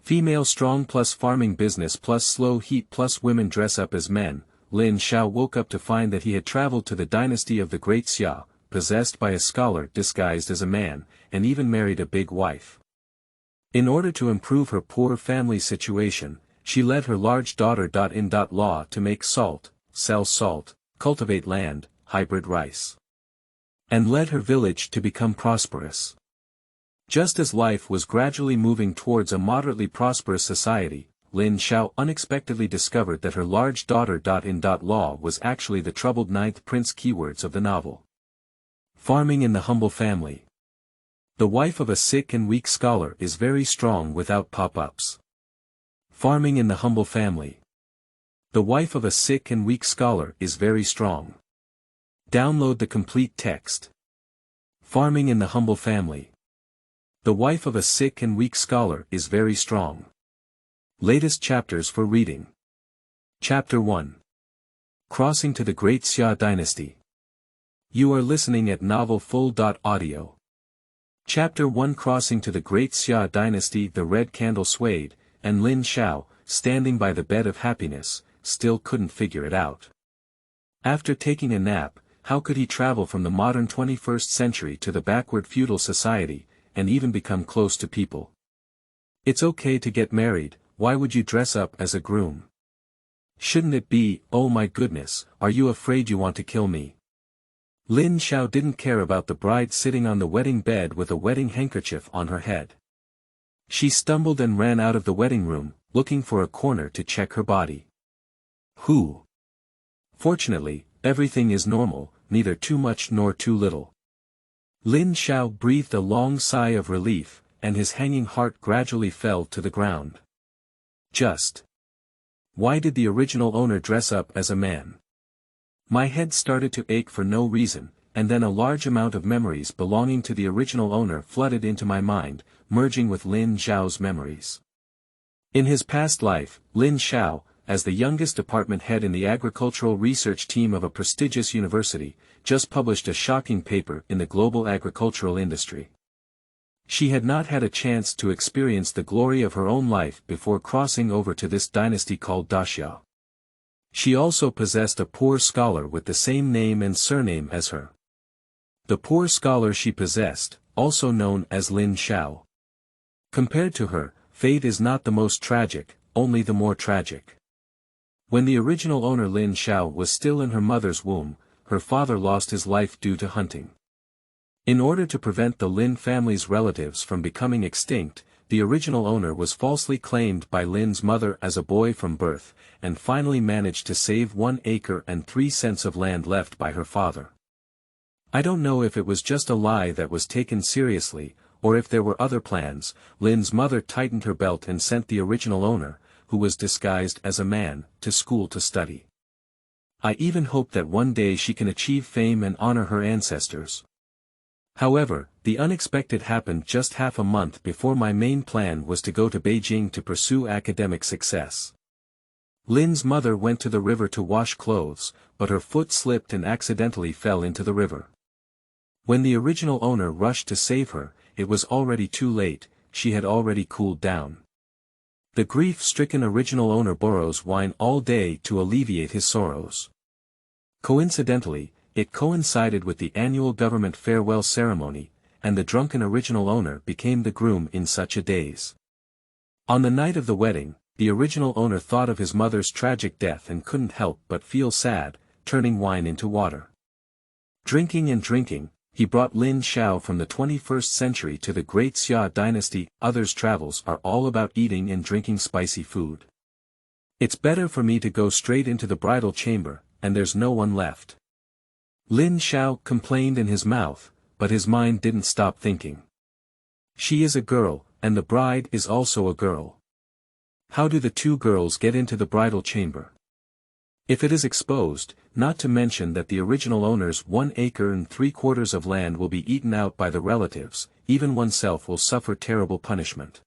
Female Strong+Farming Business+Slow Heat+Women dress up as men. Lin Xiao woke up to find that he had traveled to the dynasty of the Great Xia, possessed by a scholar disguised as a man, and even married a big wife. In order to improve her poor family situation, she led her large daughter-in-law to make salt, sell salt, cultivate land, hybrid rice, and led her village to become prosperous. Just as life was gradually moving towards a moderately prosperous society, Lin Xiao unexpectedly discovered that her large daughter-in-law was actually the troubled ninth prince. Keywords of the novel. Farming in the humble family. The wife of a sick and weak scholar is very strong without pop-ups. Farming in the humble family. The wife of a sick and weak scholar is very strong. Download the complete text. Farming in the humble family. The wife of a sick and weak scholar is very strong. Latest chapters for reading. Chapter 1. Crossing to the Great Xia Dynasty. You are listening at novelfull.audio. Chapter 1. Crossing to the Great Xia Dynasty. The red candle swayed, and Lin Xiao, standing by the bed of happiness, still couldn't figure it out. After taking a nap, how could he travel from the modern 21st century to the backward feudal society, and even become close to people? It's okay to get married, why would you dress up as a groom? Shouldn't it be, oh my goodness, are you afraid you want to kill me? Lin Xiao didn't care about the bride sitting on the wedding bed with a wedding handkerchief on her head. She stumbled and ran out of the wedding room, looking for a corner to check her body. Who? Fortunately, everything is normal, neither too much nor too little. Lin Xiao breathed a long sigh of relief, and his hanging heart gradually fell to the ground. Just. Why did the original owner dress up as a man? My head started to ache for no reason, and then a large amount of memories belonging to the original owner flooded into my mind, merging with Lin Xiao's memories. In his past life, Lin Xiao, as the youngest department head in the agricultural research team of a prestigious university, just published a shocking paper in the global agricultural industry. She had not had a chance to experience the glory of her own life before crossing over to this dynasty called Daxia. She also possessed a poor scholar with the same name and surname as her. The poor scholar she possessed, also known as Lin Xiao. Compared to her, fate is not the most tragic, only the more tragic. When the original owner Lin Xiao was still in her mother's womb, her father lost his life due to hunting. In order to prevent the Lin family's relatives from becoming extinct, the original owner was falsely claimed by Lin's mother as a boy from birth, and finally managed to save 1 acre and 3 cents of land left by her father. I don't know if it was just a lie that was taken seriously, or if there were other plans. Lin's mother tightened her belt and sent the original owner, who was disguised as a man, to school to study. I even hope that one day she can achieve fame and honor her ancestors. However, the unexpected happened just half a month before my main plan was to go to Beijing to pursue academic success. Lin's mother went to the river to wash clothes, but her foot slipped and accidentally fell into the river. When the original owner rushed to save her, it was already too late, she had already cooled down. The grief-stricken original owner borrows wine all day to alleviate his sorrows. Coincidentally, it coincided with the annual government farewell ceremony, and the drunken original owner became the groom in such a daze. On the night of the wedding, the original owner thought of his mother's tragic death and couldn't help but feel sad, turning wine into water. Drinking and drinking, he brought Lin Xiao from the 21st century to the Great Xia Dynasty. Others' travels are all about eating and drinking spicy food. It's better for me to go straight into the bridal chamber, and there's no one left. Lin Xiao complained in his mouth, but his mind didn't stop thinking. She is a girl, and the bride is also a girl. How do the two girls get into the bridal chamber? If it is exposed, not to mention that the original owner's 1 acre and 3/4 of land will be eaten out by the relatives, even oneself will suffer terrible punishment.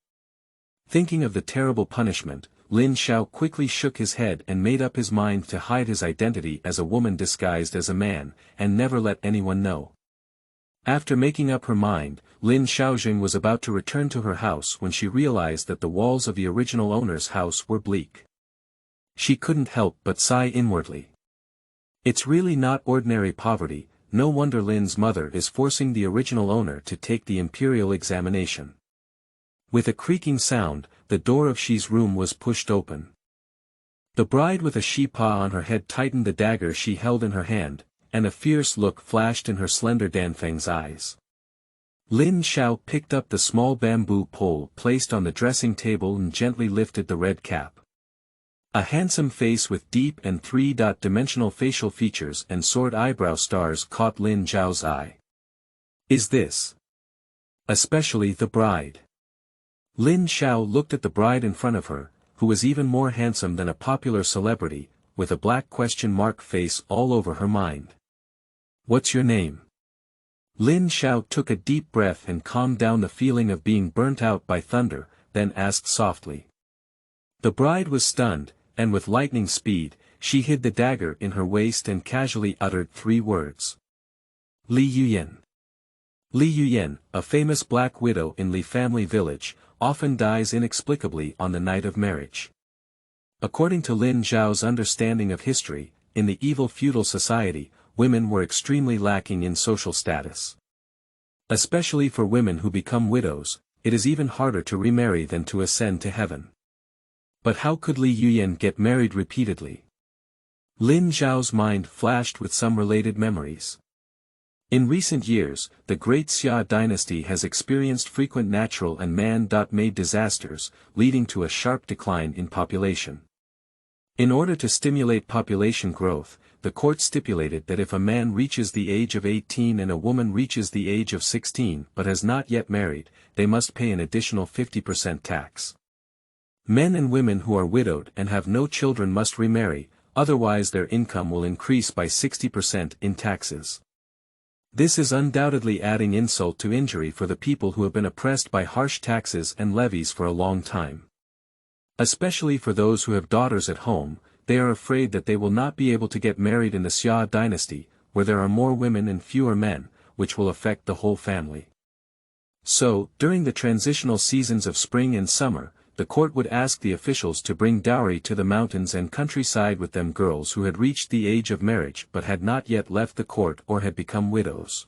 Thinking of the terrible punishment, Lin Xiao quickly shook his head and made up his mind to hide his identity as a woman disguised as a man, and never let anyone know. After making up her mind, Lin Xiao was about to return to her house when she realized that the walls of the original owner's house were bleak. She couldn't help but sigh inwardly. It's really not ordinary poverty, no wonder Lin's mother is forcing the original owner to take the imperial examination. With a creaking sound, the door of Xi's room was pushed open. The bride with a Xi pa on her head tightened the dagger she held in her hand, and a fierce look flashed in her slender Danfeng's eyes. Lin Xiao picked up the small bamboo pole placed on the dressing table and gently lifted the red cap. A handsome face with deep and three-dimensional facial features and soared eyebrow stars caught Lin Xiao's eye. Is this? Especially the bride. Lin Xiao looked at the bride in front of her, who was even more handsome than a popular celebrity, with a black question mark face all over her mind. What's your name? Lin Xiao took a deep breath and calmed down the feeling of being burnt out by thunder, then asked softly. The bride was stunned, and with lightning speed, she hid the dagger in her waist and casually uttered 3 words. Li Yuyan. Li Yuyan, a famous black widow in Li family village, often dies inexplicably on the night of marriage. According to Lin Xiao's understanding of history, in the evil feudal society, women were extremely lacking in social status. Especially for women who become widows, it is even harder to remarry than to ascend to heaven. But how could Li Yuyan get married repeatedly? Lin Xiao's mind flashed with some related memories. In recent years, the Great Xia dynasty has experienced frequent natural and man-made disasters, leading to a sharp decline in population. In order to stimulate population growth, the court stipulated that if a man reaches the age of 18 and a woman reaches the age of 16 but has not yet married, they must pay an additional 50% tax. Men and women who are widowed and have no children must remarry, otherwise their income will increase by 60% in taxes. This is undoubtedly adding insult to injury for the people who have been oppressed by harsh taxes and levies for a long time. Especially for those who have daughters at home, they are afraid that they will not be able to get married in the Xia dynasty, where there are more women and fewer men, which will affect the whole family. So, during the transitional seasons of spring and summer, the court would ask the officials to bring dowry to the mountains and countryside with them girls who had reached the age of marriage but had not yet left the court or had become widows.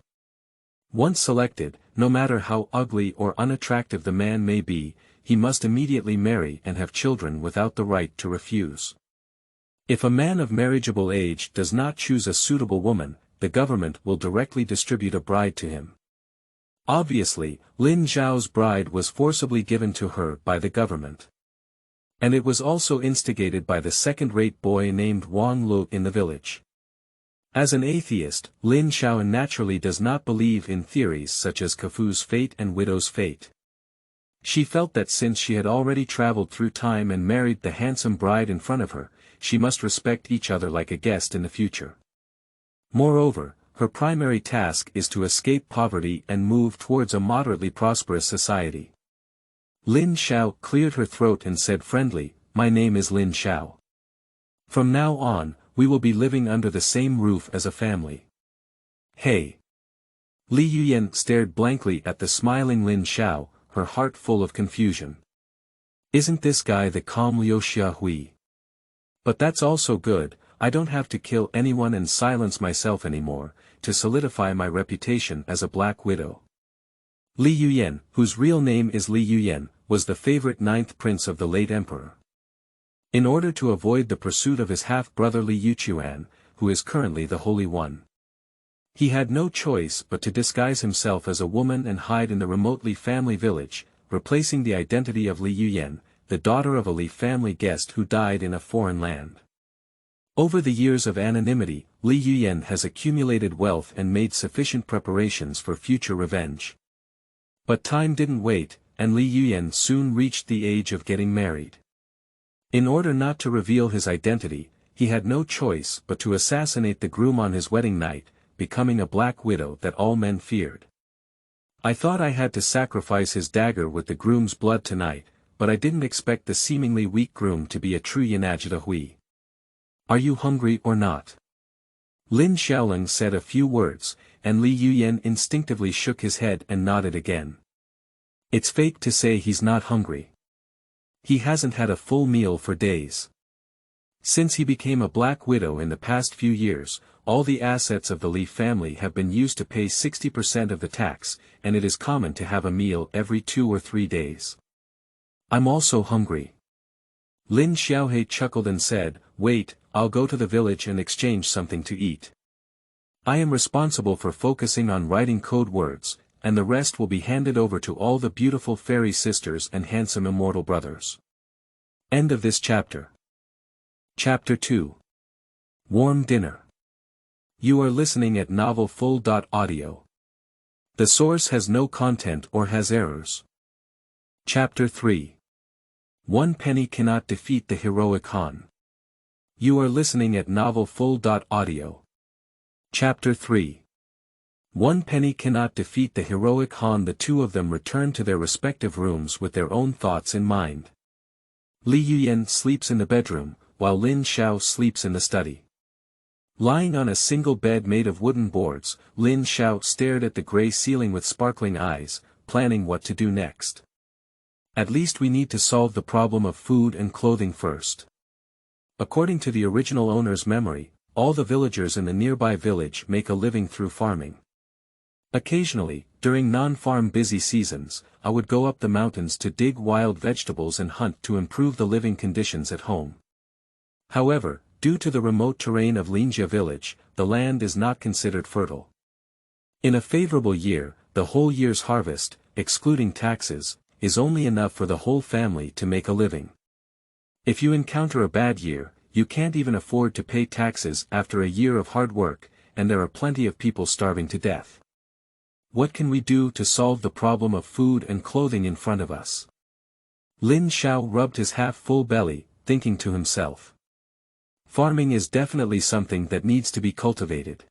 Once selected, no matter how ugly or unattractive the man may be, he must immediately marry and have children without the right to refuse. If a man of marriageable age does not choose a suitable woman, the government will directly distribute a bride to him. Obviously, Lin Xiao's bride was forcibly given to her by the government. And it was also instigated by the second-rate boy named Wang Lu in the village. As an atheist, Lin Xiao naturally does not believe in theories such as Khufu's fate and widow's fate. She felt that since she had already traveled through time and married the handsome bride in front of her, she must respect each other like a guest in the future. Moreover, her primary task is to escape poverty and move towards a moderately prosperous society. Lin Xiao cleared her throat and said friendly, "My name is Lin Xiao. From now on, we will be living under the same roof as a family." Hey! Li Yuyan stared blankly at the smiling Lin Xiao, her heart full of confusion. Isn't this guy the calm Liu Xiahui? But that's also good, I don't have to kill anyone and silence myself anymore, to solidify my reputation as a black widow. Li Yuyan, whose real name is Li Yuyan, was the favorite 9th prince of the late emperor. In order to avoid the pursuit of his half-brother Li Yuchuan, who is currently the Holy One, he had no choice but to disguise himself as a woman and hide in the remote Li family village, replacing the identity of Li Yuyan, the daughter of a Li family guest who died in a foreign land. Over the years of anonymity, Li Yuyan has accumulated wealth and made sufficient preparations for future revenge. But time didn't wait, and Li Yuyan soon reached the age of getting married. In order not to reveal his identity, he had no choice but to assassinate the groom on his wedding night, becoming a black widow that all men feared. I thought I had to sacrifice his dagger with the groom's blood tonight, but I didn't expect the seemingly weak groom to be a true Yanajita Hui. Are you hungry or not? Lin Xiaoling said a few words, and Li Yuyan instinctively shook his head and nodded again. It's fake to say he's not hungry. He hasn't had a full meal for days. Since he became a black widow in the past few years, all the assets of the Li family have been used to pay 60% of the tax, and it is common to have a meal every 2 or 3 days. I'm also hungry. Lin Xiaohe chuckled and said, wait, I'll go to the village and exchange something to eat. I am responsible for focusing on writing code words, and the rest will be handed over to all the beautiful fairy sisters and handsome immortal brothers. End of this chapter. Chapter 2. Warm Dinner. You are listening at novelfull.audio. The source has no content or has errors. Chapter 3. 1 penny cannot defeat the heroic Han. You are listening at novelfull.audio. Chapter 3. 1 penny cannot defeat the heroic Han. The two of them return to their respective rooms with their own thoughts in mind. Li Yuyan sleeps in the bedroom, while Lin Xiao sleeps in the study. Lying on a single bed made of wooden boards, Lin Xiao stared at the gray ceiling with sparkling eyes, planning what to do next. At least we need to solve the problem of food and clothing first. According to the original owner's memory, all the villagers in the nearby village make a living through farming. Occasionally, during non-farm busy seasons, I would go up the mountains to dig wild vegetables and hunt to improve the living conditions at home. However, due to the remote terrain of Lin Xiao village, the land is not considered fertile. In a favorable year, the whole year's harvest, excluding taxes, is only enough for the whole family to make a living. If you encounter a bad year, you can't even afford to pay taxes after a year of hard work, and there are plenty of people starving to death. What can we do to solve the problem of food and clothing in front of us? Lin Xiao rubbed his half-full belly, thinking to himself. Farming is definitely something that needs to be cultivated.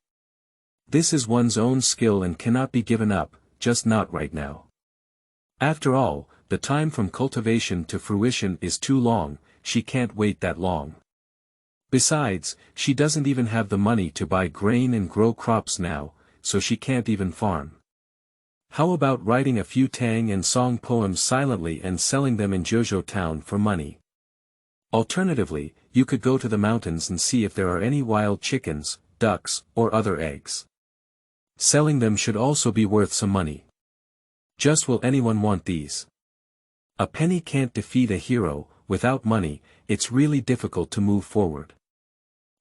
This is one's own skill and cannot be given up, just not right now. After all, the time from cultivation to fruition is too long, she can't wait that long. Besides, she doesn't even have the money to buy grain and grow crops now, so she can't even farm. How about writing a few tang and song poems silently and selling them in Zhezhou town for money? Alternatively, you could go to the mountains and see if there are any wild chickens, ducks, or other eggs. Selling them should also be worth some money. Just will anyone want these? A penny can't defeat a hero. Without money, it's really difficult to move forward.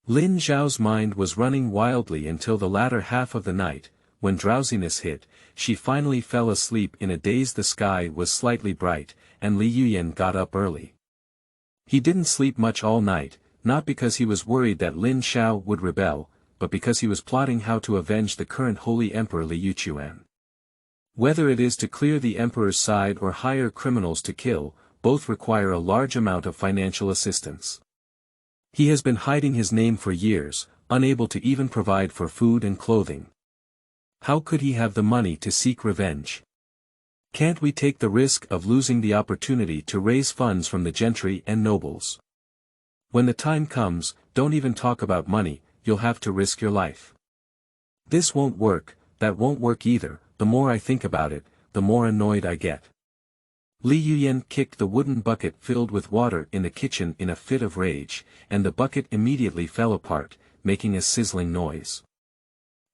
Lin Xiao's mind was running wildly until the latter half of the night. When drowsiness hit, she finally fell asleep in a daze. The sky was slightly bright, and Li Yuyan got up early. He didn't sleep much all night, not because he was worried that Lin Xiao would rebel, but because he was plotting how to avenge the current holy emperor Li Yuchuan. Whether it is to clear the emperor's side or hire criminals to kill, both require a large amount of financial assistance. He has been hiding his name for years, unable to even provide for food and clothing. How could he have the money to seek revenge? Can't we take the risk of losing the opportunity to raise funds from the gentry and nobles? When the time comes, don't even talk about money, you'll have to risk your life. This won't work, that won't work either. The more I think about it, the more annoyed I get. Li Yuyan kicked the wooden bucket filled with water in the kitchen in a fit of rage, and the bucket immediately fell apart, making a sizzling noise.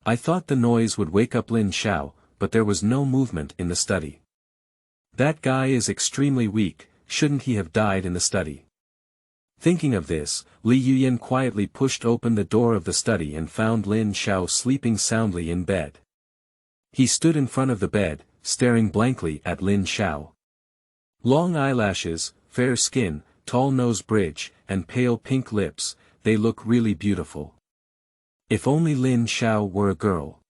I thought the noise would wake up Lin Xiao, but there was no movement in the study. That guy is extremely weak, shouldn't he have died in the study? Thinking of this, Li Yuyan quietly pushed open the door of the study and found Lin Xiao sleeping soundly in bed. He stood in front of the bed, staring blankly at Lin Xiao. Long eyelashes, fair skin, tall nose bridge, and pale pink lips, they look really beautiful. If only Lin Xiao were a girl.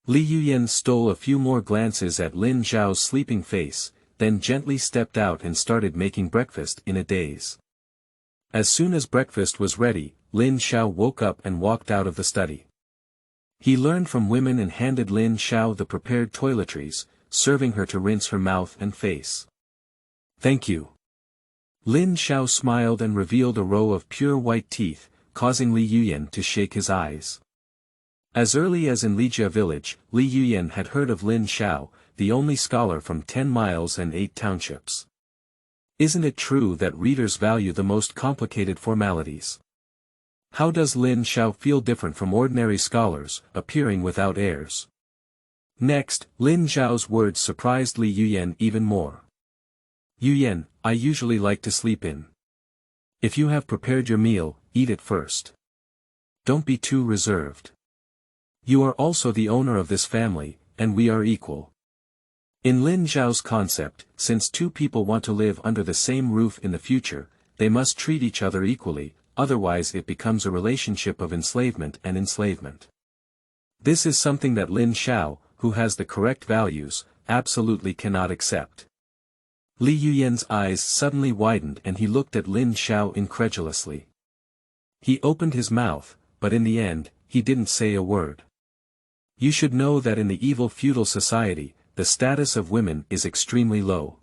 Li Yuyan stole a few more glances at Lin Xiao's sleeping face, then gently stepped out and started making breakfast in a daze. As soon as breakfast was ready, Lin Xiao woke up and walked out of the study. He learned from women and handed Lin Xiao the prepared toiletries, serving her to rinse her mouth and face. Thank you. Lin Xiao smiled and revealed a row of pure white teeth, causing Li Yuyan to shake his eyes. As early as in Li Jia village, Li Yuyan had heard of Lin Xiao, the only scholar from 10 miles and 8 townships. Isn't it true that readers value the most complicated formalities? How does Lin Xiao feel different from ordinary scholars, appearing without heirs? Next, Lin Xiao's words surprised Li Yuyan even more. Yuyan, I usually like to sleep in. If you have prepared your meal, eat it first. Don't be too reserved. You are also the owner of this family, and we are equal. In Lin Xiao's concept, since two people want to live under the same roof in the future, they must treat each other equally, otherwise it becomes a relationship of enslavement and enslavement. This is something that Lin Xiao, who has the correct values, absolutely cannot accept. Li Yuyan's eyes suddenly widened and he looked at Lin Xiao incredulously. He opened his mouth, but in the end, he didn't say a word. You should know that in the evil feudal society, the status of women is extremely low.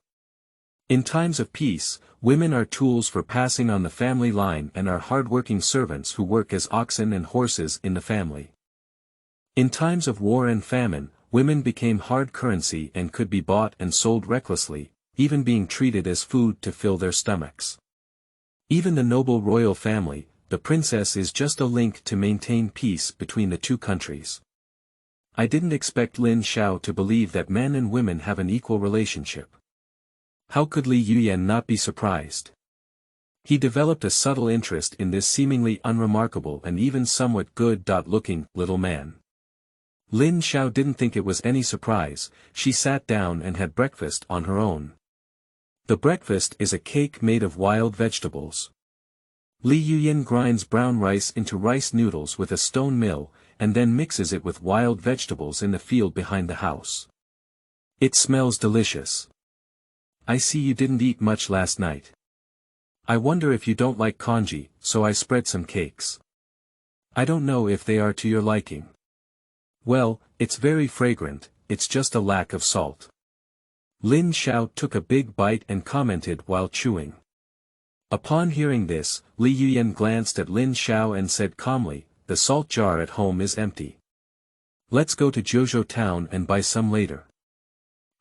In times of peace, women are tools for passing on the family line and are hard-working servants who work as oxen and horses in the family. In times of war and famine, women became hard currency and could be bought and sold recklessly, even being treated as food to fill their stomachs. Even the noble royal family, the princess is just a link to maintain peace between the two countries. I didn't expect Lin Xiao to believe that men and women have an equal relationship. How could Li Yuyan not be surprised? He developed a subtle interest in this seemingly unremarkable and even somewhat good-looking little man. Lin Xiao didn't think it was any surprise. She sat down and had breakfast on her own. The breakfast is a cake made of wild vegetables. Li Yuyan grinds brown rice into rice noodles with a stone mill, and then mixes it with wild vegetables in the field behind the house. It smells delicious. I see you didn't eat much last night. I wonder if you don't like congee, so I spread some cakes. I don't know if they are to your liking. Well, it's very fragrant, it's just a lack of salt. Lin Xiao took a big bite and commented while chewing. Upon hearing this, Li Yuyan glanced at Lin Xiao and said calmly, the salt jar at home is empty. Let's go to Jiuzhou town and buy some later.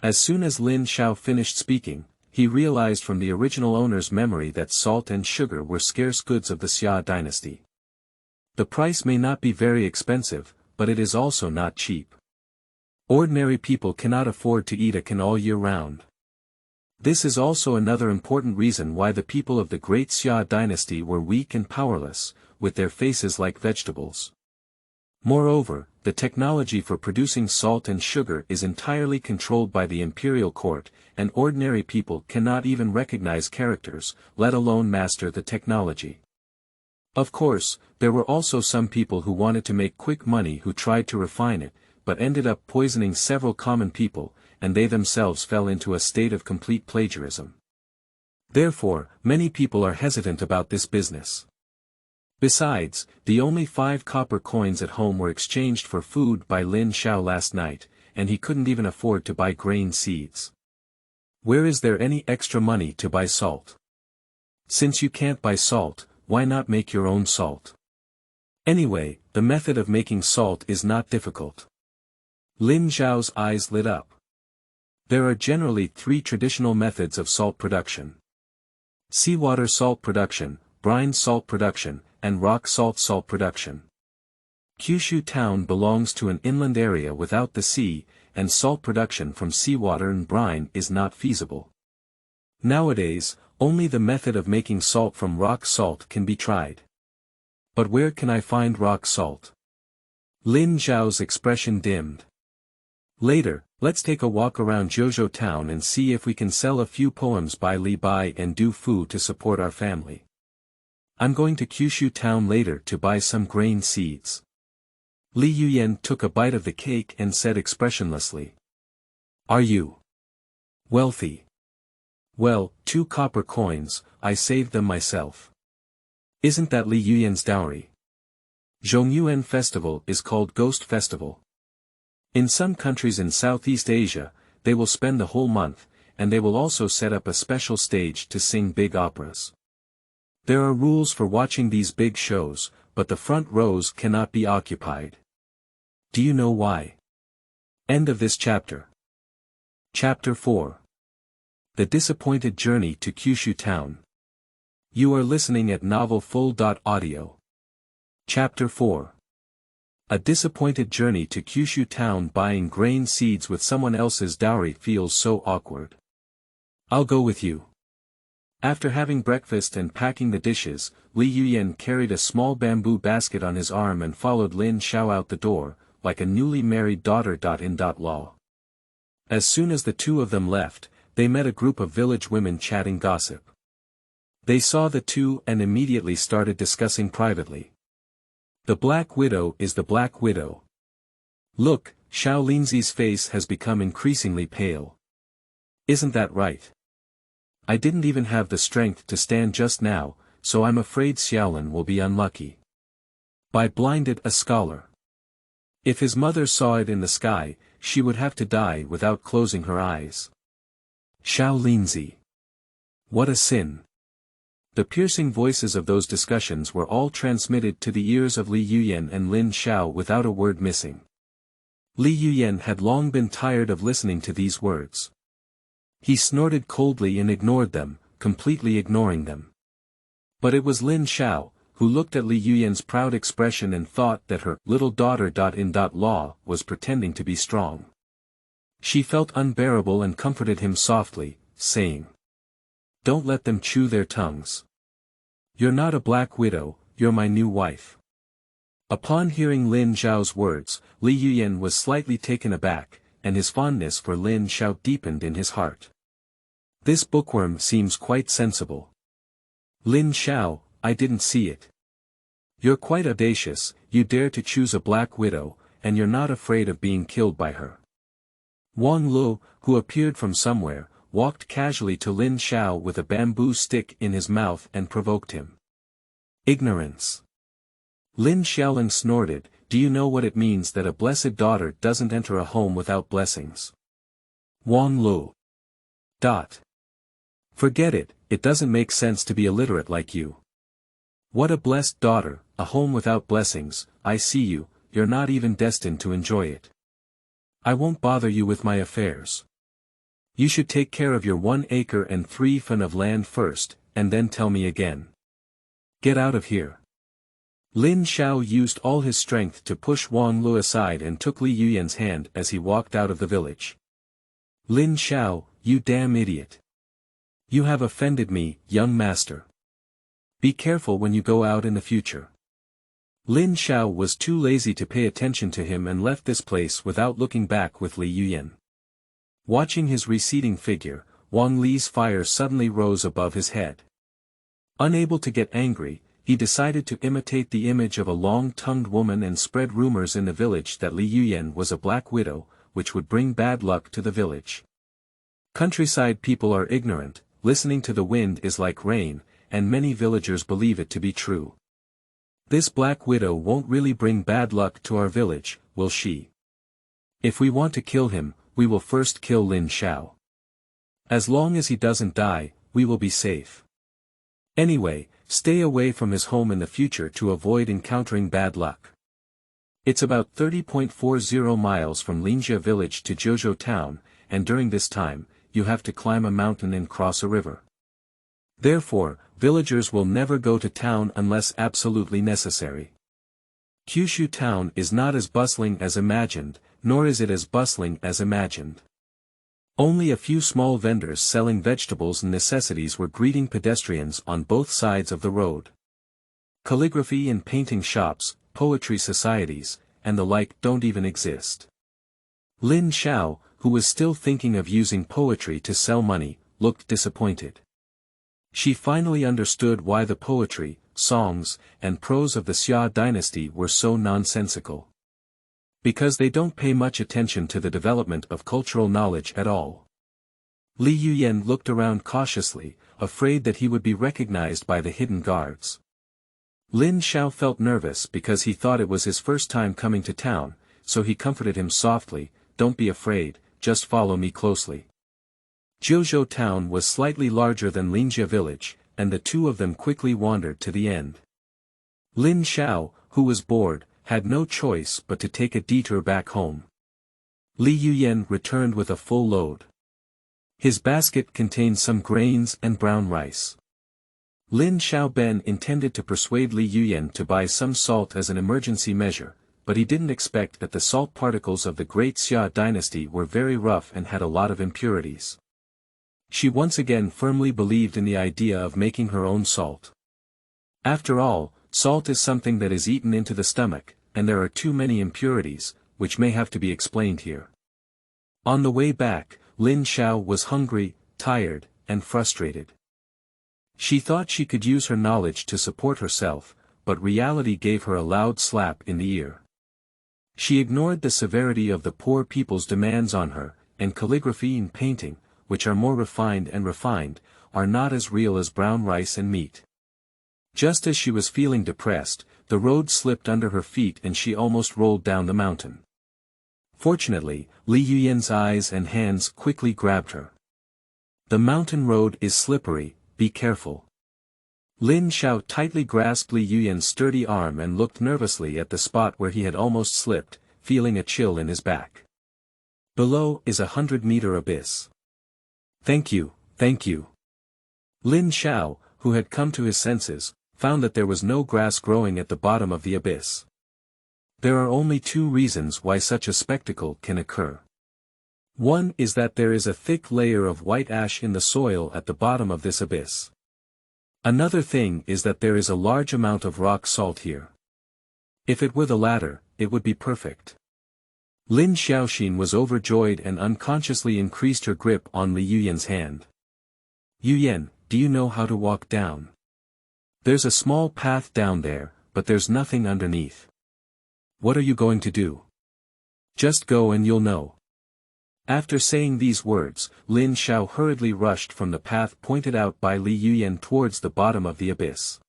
As soon as Lin Xiao finished speaking, he realized from the original owner's memory that salt and sugar were scarce goods of the Xia dynasty. The price may not be very expensive, but it is also not cheap. Ordinary people cannot afford to eat a can all year round. This is also another important reason why the people of the Great Xia dynasty were weak and powerless, with their faces like vegetables. Moreover, the technology for producing salt and sugar is entirely controlled by the imperial court, and ordinary people cannot even recognize characters, let alone master the technology. Of course, there were also some people who wanted to make quick money who tried to refine it, but ended up poisoning several common people, and they themselves fell into a state of complete plagiarism. Therefore, many people are hesitant about this business. Besides, the only 5 copper coins at home were exchanged for food by Lin Xiao last night, and he couldn't even afford to buy grain seeds. Where is there any extra money to buy salt? Since you can't buy salt, why not make your own salt? Anyway, the method of making salt is not difficult. Lin Xiao's eyes lit up. There are generally 3 traditional methods of salt production. Seawater salt production, brine salt production, and rock salt production. Kyushu town belongs to an inland area without the sea, and salt production from seawater and brine is not feasible. Nowadays, only the method of making salt from rock salt can be tried. But where can I find rock salt? Lin Xiao's expression dimmed. Later, let's take a walk around Jiuzhou town and see if we can sell a few poems by Li Bai and do food to support our family. I'm going to Kyushu town later to buy some grain seeds. Li Yuyan took a bite of the cake and said expressionlessly. Are you wealthy? Well, 2 copper coins, I saved them myself. Isn't that Li Yuyan's dowry? Zhongyuan festival is called Ghost Festival. In some countries in Southeast Asia, they will spend the whole month, and they will also set up a special stage to sing big operas. There are rules for watching these big shows, but the front rows cannot be occupied. Do you know why? End of this chapter. Chapter 4. The Disappointed Journey to Kyushu Town. You are listening at novelfull.audio. Chapter 4. A disappointed journey to Kyushu Town. Buying grain seeds with someone else's dowry feels so awkward. I'll go with you. After having breakfast and packing the dishes, Li Yuyan carried a small bamboo basket on his arm and followed Lin Xiao out the door, like a newly married daughter. Law. As soon as the two of them left, they met a group of village women chatting gossip. They saw the two and immediately started discussing privately. The Black Widow is the Black Widow. Look, Xiao Linzi's face has become increasingly pale. Isn't that right? I didn't even have the strength to stand just now, so I'm afraid Xiaolin will be unlucky. By blinded a scholar. If his mother saw it in the sky, she would have to die without closing her eyes. Xiao Linzi. What a sin. The piercing voices of those discussions were all transmitted to the ears of Li Yuyan and Lin Xiao without a word missing. Li Yuyan had long been tired of listening to these words. He snorted coldly and ignored them, completely ignoring them. But it was Lin Xiao, who looked at Li Yuyan's proud expression and thought that her little daughter. Law was pretending to be strong. She felt unbearable and comforted him softly, saying, "Don't let them chew their tongues. You're not a Black Widow, you're my new wife." Upon hearing Lin Xiao's words, Li Yuyan was slightly taken aback, and his fondness for Lin Xiao deepened in his heart. This bookworm seems quite sensible. Lin Xiao, I didn't see it. You're quite audacious, you dare to choose a Black Widow, and you're not afraid of being killed by her. Wang Lu, who appeared from somewhere, walked casually to Lin Xiao with a bamboo stick in his mouth and provoked him. Ignorance. Lin Xiaolin snorted, do you know what it means that a blessed daughter doesn't enter a home without blessings? Wang Lu. Forget it, it doesn't make sense to be illiterate like you. What a blessed daughter, a home without blessings, I see you, you're not even destined to enjoy it. I won't bother you with my affairs. You should take care of your 1 acre and 3 fen of land first, and then tell me again. Get out of here. Lin Xiao used all his strength to push Wang Lu aside and took Li Yuyan's hand as he walked out of the village. Lin Xiao, you damn idiot. You have offended me, young master. Be careful when you go out in the future. Lin Xiao was too lazy to pay attention to him and left this place without looking back with Li Yuyan. Watching his receding figure, Wang Li's fire suddenly rose above his head. Unable to get angry, he decided to imitate the image of a long-tongued woman and spread rumors in the village that Li Yuyan was a Black Widow, which would bring bad luck to the village. Countryside people are ignorant, listening to the wind is like rain, and many villagers believe it to be true. This Black Widow won't really bring bad luck to our village, will she? If we want to kill him, we will first kill Lin Xiao. As long as he doesn't die, we will be safe. Anyway, stay away from his home in the future to avoid encountering bad luck. It's about 30.40 miles from Lin Xia village to Jiuzhou town, and during this time, you have to climb a mountain and cross a river. Therefore, villagers will never go to town unless absolutely necessary. Kyushu town is not as bustling as imagined, nor is it as bustling as imagined. Only a few small vendors selling vegetables and necessities were greeting pedestrians on both sides of the road. Calligraphy and painting shops, poetry societies, and the like don't even exist. Lin Xiao, who was still thinking of using poetry to sell money, looked disappointed. She finally understood why the poetry, songs, and prose of the Xia dynasty were so nonsensical. Because they don't pay much attention to the development of cultural knowledge at all. Li Yuyan looked around cautiously, afraid that he would be recognized by the hidden guards. Lin Xiao felt nervous because he thought it was his first time coming to town, so he comforted him softly, don't be afraid, just follow me closely. Jiuzhou town was slightly larger than Lin Xia village, and the two of them quickly wandered to the end. Lin Xiao, who was bored, had no choice but to take a detour back home. Li Yuyan returned with a full load. His basket contained some grains and brown rice. Lin Xiao intended to persuade Li Yuyan to buy some salt as an emergency measure, but he didn't expect that the salt particles of the Great Xia dynasty were very rough and had a lot of impurities. She once again firmly believed in the idea of making her own salt. After all, salt is something that is eaten into the stomach, and there are too many impurities, which may have to be explained here. On the way back, Lin Xiao was hungry, tired, and frustrated. She thought she could use her knowledge to support herself, but reality gave her a loud slap in the ear. She ignored the severity of the poor people's demands on her, and calligraphy and painting, which are more refined, are not as real as brown rice and meat. Just as she was feeling depressed, the road slipped under her feet and she almost rolled down the mountain. Fortunately, Li Yuyan's eyes and hands quickly grabbed her. The mountain road is slippery, be careful. Lin Xiao tightly grasped Li Yuyan's sturdy arm and looked nervously at the spot where he had almost slipped, feeling a chill in his back. Below is a 100-meter abyss. Thank you, thank you. Lin Xiao, who had come to his senses, found that there was no grass growing at the bottom of the abyss. There are only two reasons why such a spectacle can occur. One is that there is a thick layer of white ash in the soil at the bottom of this abyss. Another thing is that there is a large amount of rock salt here. If it were the latter, it would be perfect. Lin Xiaoxin was overjoyed and unconsciously increased her grip on Li Yuyan's hand. Yuyan, do you know how to walk down? There's a small path down there, but there's nothing underneath. What are you going to do? Just go and you'll know. After saying these words, Lin Xiao hurriedly rushed from the path pointed out by Li Yuyan towards the bottom of the abyss.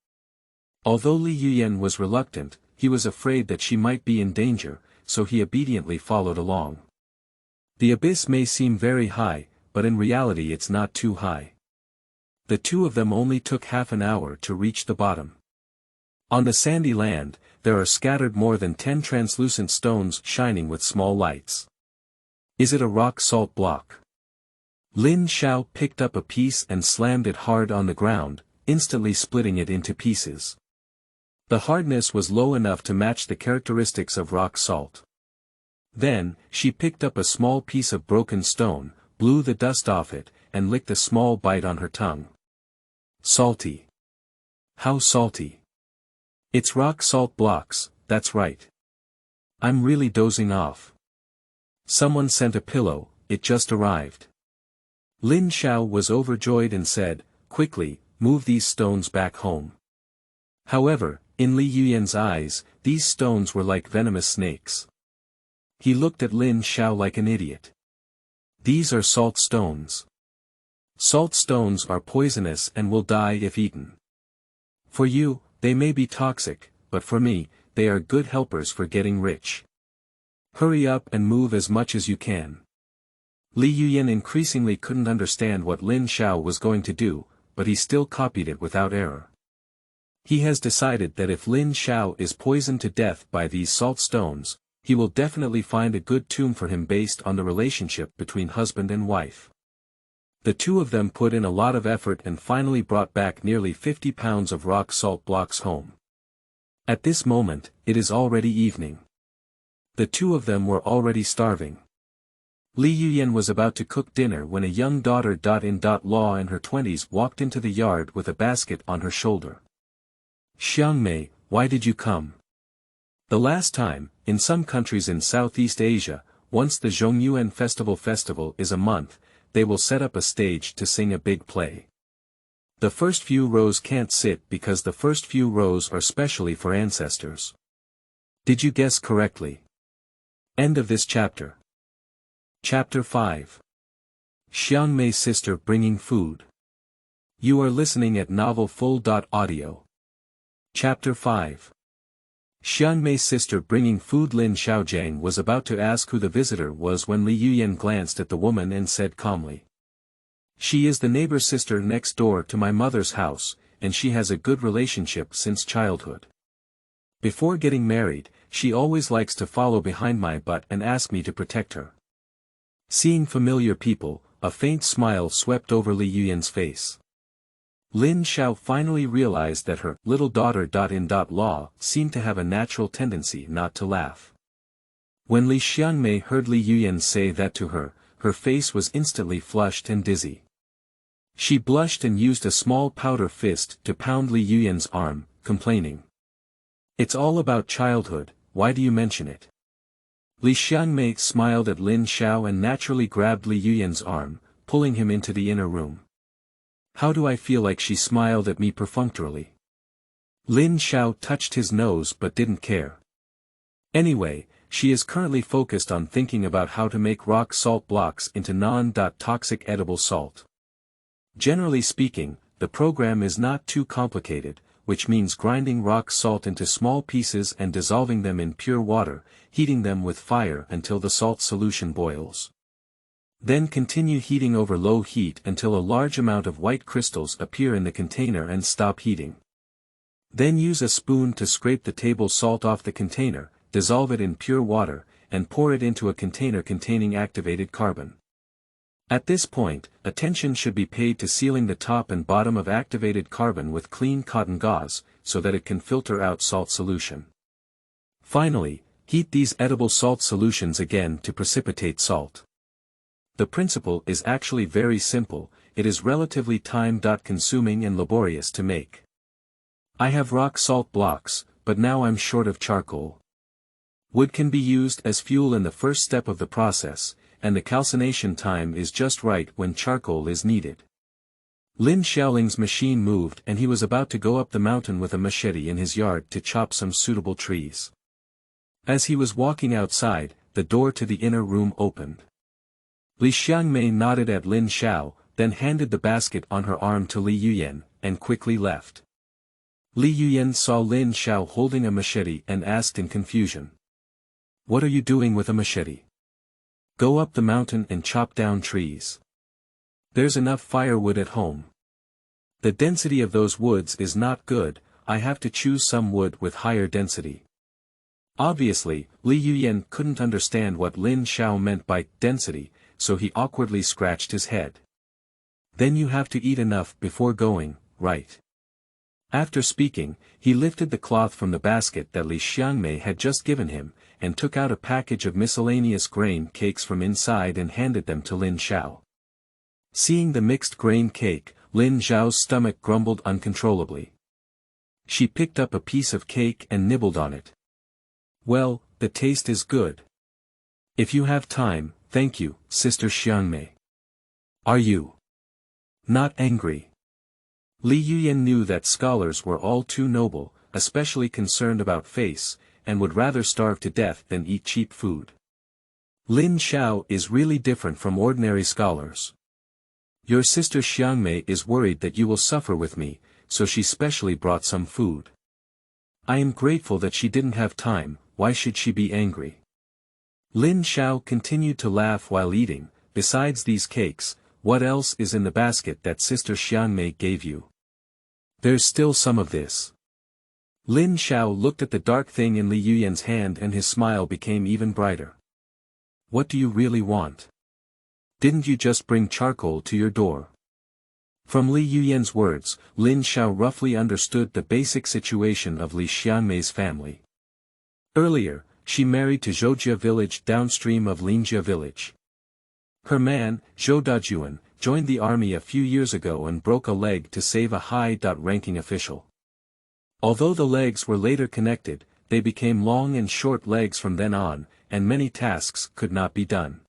Although Li Yuyan was reluctant, he was afraid that she might be in danger, so he obediently followed along. The abyss may seem very high, but in reality it's not too high. The two of them only took half an hour to reach the bottom. On the sandy land, there are scattered more than 10 translucent stones shining with small lights. Is it a rock salt block? Lin Xiao picked up a piece and slammed it hard on the ground, instantly splitting it into pieces. The hardness was low enough to match the characteristics of rock salt. Then, she picked up a small piece of broken stone, blew the dust off it, and licked a small bite on her tongue. Salty. How salty. It's rock salt blocks, that's right. I'm really dozing off. Someone sent a pillow, it just arrived. Lin Xiao was overjoyed and said, quickly, move these stones back home. However, in Li Yuyan's eyes, these stones were like venomous snakes. He looked at Lin Xiao like an idiot. These are salt stones. Salt stones are poisonous and will die if eaten. For you, they may be toxic, but for me, they are good helpers for getting rich. Hurry up and move as much as you can. Li Yuyan increasingly couldn't understand what Lin Xiao was going to do, but he still copied it without error. He has decided that if Lin Xiao is poisoned to death by these salt stones, he will definitely find a good tomb for him based on the relationship between husband and wife. The two of them put in a lot of effort and finally brought back nearly 50 pounds of rock salt blocks home. At this moment, it is already evening. The two of them were already starving. Li Yuyan was about to cook dinner when a young daughter-in-law in her 20s walked into the yard with a basket on her shoulder. Xiangmei, why did you come? The last time, in some countries in Southeast Asia, once the Zhongyuan festival is a month, they will set up a stage to sing a big play. The first few rows can't sit because the first few rows are specially for ancestors. Did you guess correctly? End of this chapter. Chapter 5. Xiangmei's sister bringing food. You are listening at novelfull.audio. Chapter 5. Xiangmei's sister bringing food. Lin Xiaojiang was about to ask who the visitor was when Li Yuyan glanced at the woman and said calmly. She is the neighbor's sister next door to my mother's house, and she has a good relationship since childhood. Before getting married, she always likes to follow behind my butt and ask me to protect her. Seeing familiar people, a faint smile swept over Li Yuyan's face. Lin Xiao finally realized that her little daughter-in-law seemed to have a natural tendency not to laugh. When Li Xiangmei heard Li Yuyan say that to her, her face was instantly flushed and dizzy. She blushed and used a small powder fist to pound Li Yuyan's arm, complaining. "It's all about childhood, why do you mention it?" Li Xiangmei smiled at Lin Xiao and naturally grabbed Li Yuyan's arm, pulling him into the inner room. "How do I feel like she smiled at me perfunctorily?" Lin Xiao touched his nose but didn't care. Anyway, she is currently focused on thinking about how to make rock salt blocks into non-toxic edible salt. Generally speaking, the program is not too complicated, which means grinding rock salt into small pieces and dissolving them in pure water, heating them with fire until the salt solution boils. Then continue heating over low heat until a large amount of white crystals appear in the container and stop heating. Then use a spoon to scrape the table salt off the container, dissolve it in pure water, and pour it into a container containing activated carbon. At this point, attention should be paid to sealing the top and bottom of activated carbon with clean cotton gauze, so that it can filter out salt solution. Finally, heat these edible salt solutions again to precipitate salt. The principle is actually very simple, it is relatively time-consuming and laborious to make. I have rock salt blocks, but now I'm short of charcoal. Wood can be used as fuel in the first step of the process, and the calcination time is just right when charcoal is needed. Lin Xiaoling's machine moved and he was about to go up the mountain with a machete in his yard to chop some suitable trees. As he was walking outside, the door to the inner room opened. Li Xiangmei nodded at Lin Xiao, then handed the basket on her arm to Li Yuyan, and quickly left. Li Yuyan saw Lin Xiao holding a machete and asked in confusion. "What are you doing with a machete?" "Go up the mountain and chop down trees. There's enough firewood at home. The density of those woods is not good, I have to choose some wood with higher density." Obviously, Li Yuyan couldn't understand what Lin Xiao meant by density, so he awkwardly scratched his head. "Then you have to eat enough before going, right?" After speaking, he lifted the cloth from the basket that Li Xiangmei had just given him, and took out a package of miscellaneous grain cakes from inside and handed them to Lin Xiao. Seeing the mixed grain cake, Lin Xiao's stomach grumbled uncontrollably. She picked up a piece of cake and nibbled on it. "Well, the taste is good. If you have time, thank you, Sister Xiangmei. Are you not angry?" Li Yuyan knew that scholars were all too noble, especially concerned about face, and would rather starve to death than eat cheap food. Lin Xiao is really different from ordinary scholars. "Your sister Xiangmei is worried that you will suffer with me, so she specially brought some food. I am grateful that she didn't have time, why should she be angry?" Lin Xiao continued to laugh while eating. "Besides these cakes, what else is in the basket that Sister Xiangmei gave you?" "There's still some of this." Lin Xiao looked at the dark thing in Li Yuyan's hand and his smile became even brighter. "What do you really want? Didn't you just bring charcoal to your door?" From Li Yuyan's words, Lin Xiao roughly understood the basic situation of Li Xiangmei's family. Earlier, she married to Zhoujia village downstream of Linjia village. Her man, Zhou Dajuan, joined the army a few years ago and broke a leg to save a high-ranking official. Although the legs were later connected, they became long and short legs from then on, and many tasks could not be done.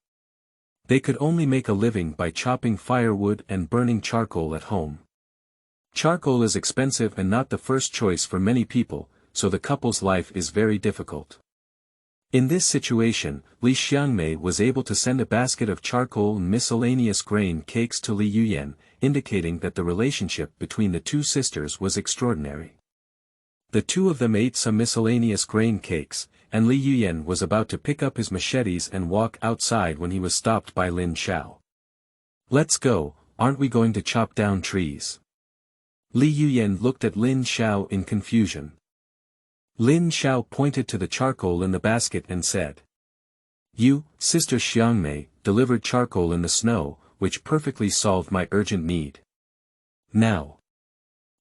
They could only make a living by chopping firewood and burning charcoal at home. Charcoal is expensive and not the first choice for many people, so the couple's life is very difficult. In this situation, Li Xiangmei was able to send a basket of charcoal and miscellaneous grain cakes to Li Yuyan, indicating that the relationship between the two sisters was extraordinary. The two of them ate some miscellaneous grain cakes, and Li Yuyan was about to pick up his machetes and walk outside when he was stopped by Lin Xiao. "Let's go, aren't we going to chop down trees?" Li Yuyan looked at Lin Xiao in confusion. Lin Xiao pointed to the charcoal in the basket and said. You, Sister Xiangmei, delivered charcoal in the snow, which perfectly solved my urgent need. Now.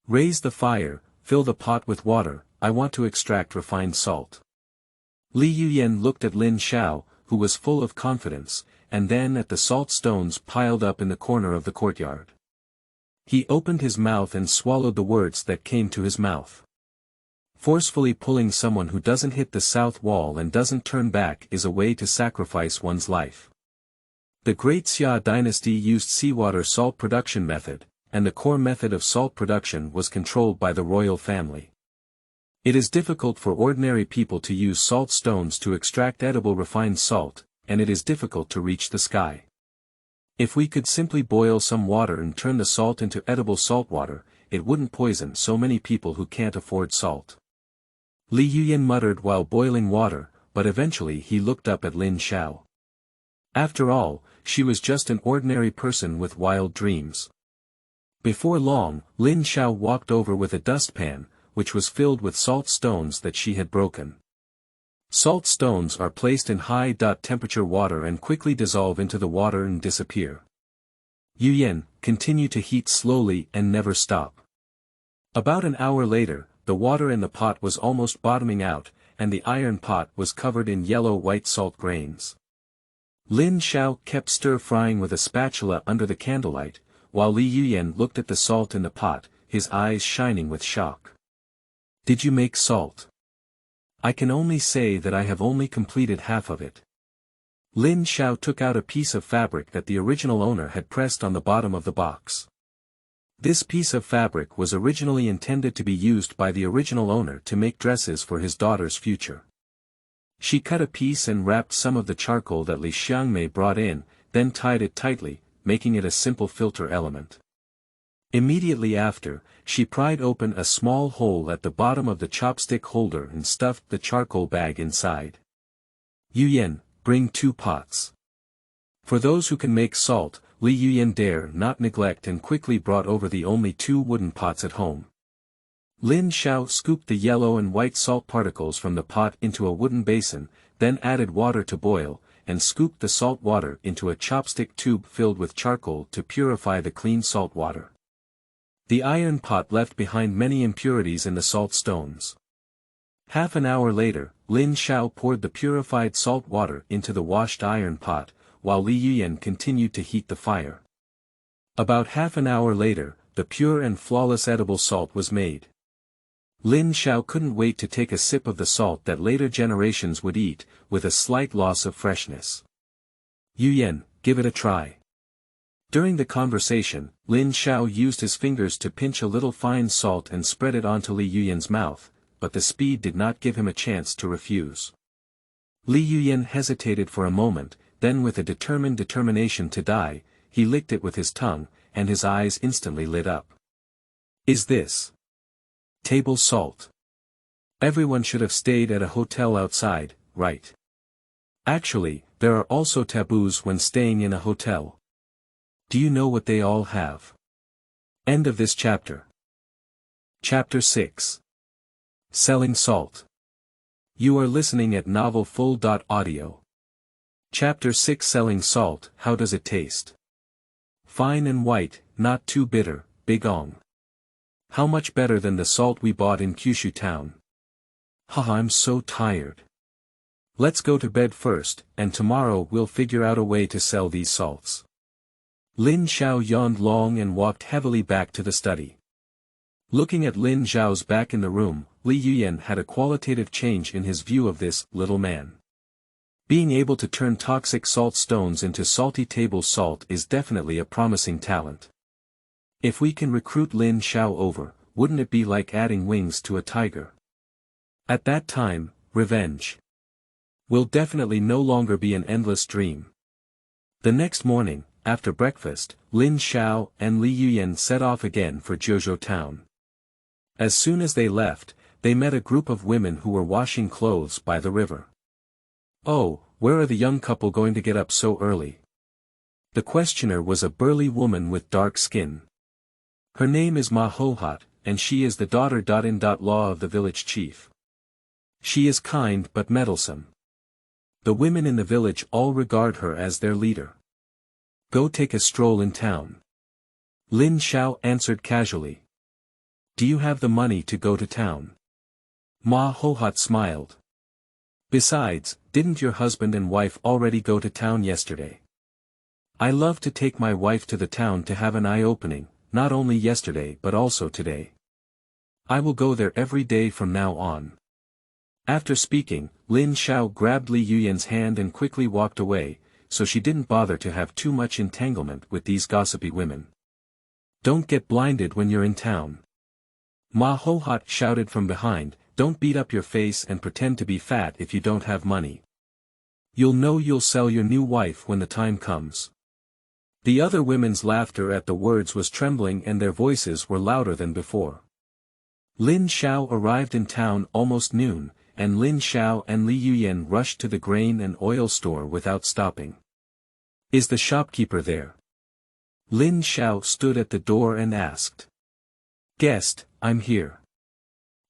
Raise the fire, fill the pot with water, I want to extract refined salt. Li Yuyan looked at Lin Xiao, who was full of confidence, and then at the salt stones piled up in the corner of the courtyard. He opened his mouth and swallowed the words that came to his mouth. Forcefully pulling someone who doesn't hit the south wall and doesn't turn back is a way to sacrifice one's life. The Great Xia dynasty used seawater salt production method, and the core method of salt production was controlled by the royal family. It is difficult for ordinary people to use salt stones to extract edible refined salt, and it is difficult to reach the sky. If we could simply boil some water and turn the salt into edible salt water, it wouldn't poison so many people who can't afford salt. Li Yuyan muttered while boiling water, but eventually he looked up at Lin Xiao. After all, she was just an ordinary person with wild dreams. Before long, Lin Xiao walked over with a dustpan, which was filled with salt stones that she had broken. Salt stones are placed in high-temperature water and quickly dissolve into the water and disappear. Yuyan, continue to heat slowly and never stop. About an hour later, the water in the pot was almost bottoming out, and the iron pot was covered in yellow-white salt grains. Lin Xiao kept stir-frying with a spatula under the candlelight, while Li Yuyan looked at the salt in the pot, his eyes shining with shock. Did you make salt? I can only say that I have only completed half of it. Lin Xiao took out a piece of fabric that the original owner had pressed on the bottom of the box. This piece of fabric was originally intended to be used by the original owner to make dresses for his daughter's future. She cut a piece and wrapped some of the charcoal that Li Xiangmei brought in, then tied it tightly, making it a simple filter element. Immediately after, she pried open a small hole at the bottom of the chopstick holder and stuffed the charcoal bag inside. Yuyan, bring 2 pots. For those who can make salt, Li Yuyan dare not neglect and quickly brought over the only 2 wooden pots at home. Lin Xiao scooped the yellow and white salt particles from the pot into a wooden basin, then added water to boil, and scooped the salt water into a chopstick tube filled with charcoal to purify the clean salt water. The iron pot left behind many impurities in the salt stones. Half an hour later, Lin Xiao poured the purified salt water into the washed iron pot, while Li Yuyan continued to heat the fire. About half an hour later, the pure and flawless edible salt was made. Lin Xiao couldn't wait to take a sip of the salt that later generations would eat, with a slight loss of freshness. Yuyan, give it a try. During the conversation, Lin Xiao used his fingers to pinch a little fine salt and spread it onto Li Yuyan's mouth, but the speed did not give him a chance to refuse. Li Yuyan hesitated for a moment, then with a determination to die, he licked it with his tongue, and his eyes instantly lit up. Is this table salt? Everyone should have stayed at a hotel outside, right? Actually, there are also taboos when staying in a hotel. Do you know what they all have? End of this chapter. Chapter 6. Selling Salt. You are listening at novelfull.audio. Chapter 6 Selling Salt, How Does It Taste? Fine and white, not too bitter, Big Ong. How much better than the salt we bought in Kyushu town. Haha, I'm so tired. Let's go to bed first, and tomorrow we'll figure out a way to sell these salts. Lin Xiao yawned long and walked heavily back to the study. Looking at Lin Xiao's back in the room, Li Yuyan had a qualitative change in his view of this little man. Being able to turn toxic salt stones into salty table salt is definitely a promising talent. If we can recruit Lin Xiao over, wouldn't it be like adding wings to a tiger? At that time, revenge will definitely no longer be an endless dream. The next morning, after breakfast, Lin Xiao and Li Yuyan set off again for Jiuzhou town. As soon as they left, they met a group of women who were washing clothes by the river. Oh, where are the young couple going to get up so early? The questioner was a burly woman with dark skin. Her name is Ma Hohat, and she is the daughter-in-law of the village chief. She is kind but meddlesome. The women in the village all regard her as their leader. Go take a stroll in town. Lin Xiao answered casually. Do you have the money to go to town? Ma Hohat smiled. Besides, didn't your husband and wife already go to town yesterday? I love to take my wife to the town to have an eye-opening, not only yesterday but also today. I will go there every day from now on. After speaking, Lin Xiao grabbed Li Yuyan's hand and quickly walked away, so she didn't bother to have too much entanglement with these gossipy women. Don't get blinded when you're in town. Ma Hohat shouted from behind, don't beat up your face and pretend to be fat if you don't have money. You'll know you'll sell your new wife when the time comes. The other women's laughter at the words was trembling and their voices were louder than before. Lin Xiao arrived in town almost noon, and Lin Xiao and Li Yuyan rushed to the grain and oil store without stopping. Is the shopkeeper there? Lin Xiao stood at the door and asked. Guest, I'm here.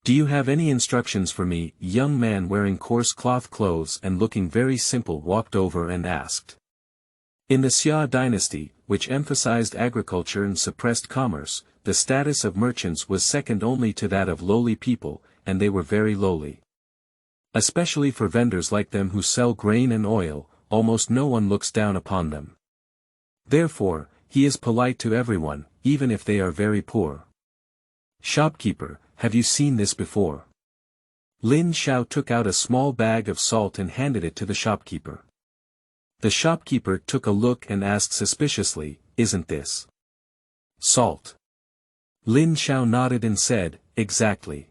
Do you have any instructions for me? A young man wearing coarse cloth clothes and looking very simple walked over and asked. In the Xia dynasty, which emphasized agriculture and suppressed commerce, the status of merchants was second only to that of lowly people, and they were very lowly. Especially for vendors like them who sell grain and oil, almost no one looks down upon them. Therefore, he is polite to everyone, even if they are very poor. Shopkeeper, have you seen this before? Lin Xiao took out a small bag of salt and handed it to the shopkeeper. The shopkeeper took a look and asked suspiciously, isn't this salt? Lin Xiao nodded and said, exactly.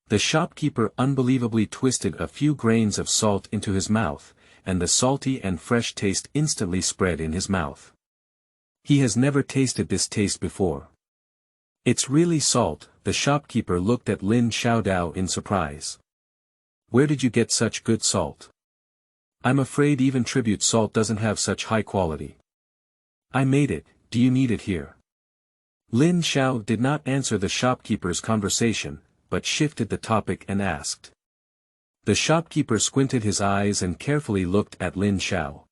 The shopkeeper unbelievably twisted a few grains of salt into his mouth, and the salty and fresh taste instantly spread in his mouth. He has never tasted this taste before. It's really salt. The shopkeeper looked at Lin Xiao in surprise. Where did you get such good salt? I'm afraid even tribute salt doesn't have such high quality. I made it, do you need it here? Lin Xiao did not answer the shopkeeper's conversation, but shifted the topic and asked. The shopkeeper squinted his eyes and carefully looked at Lin Xiao.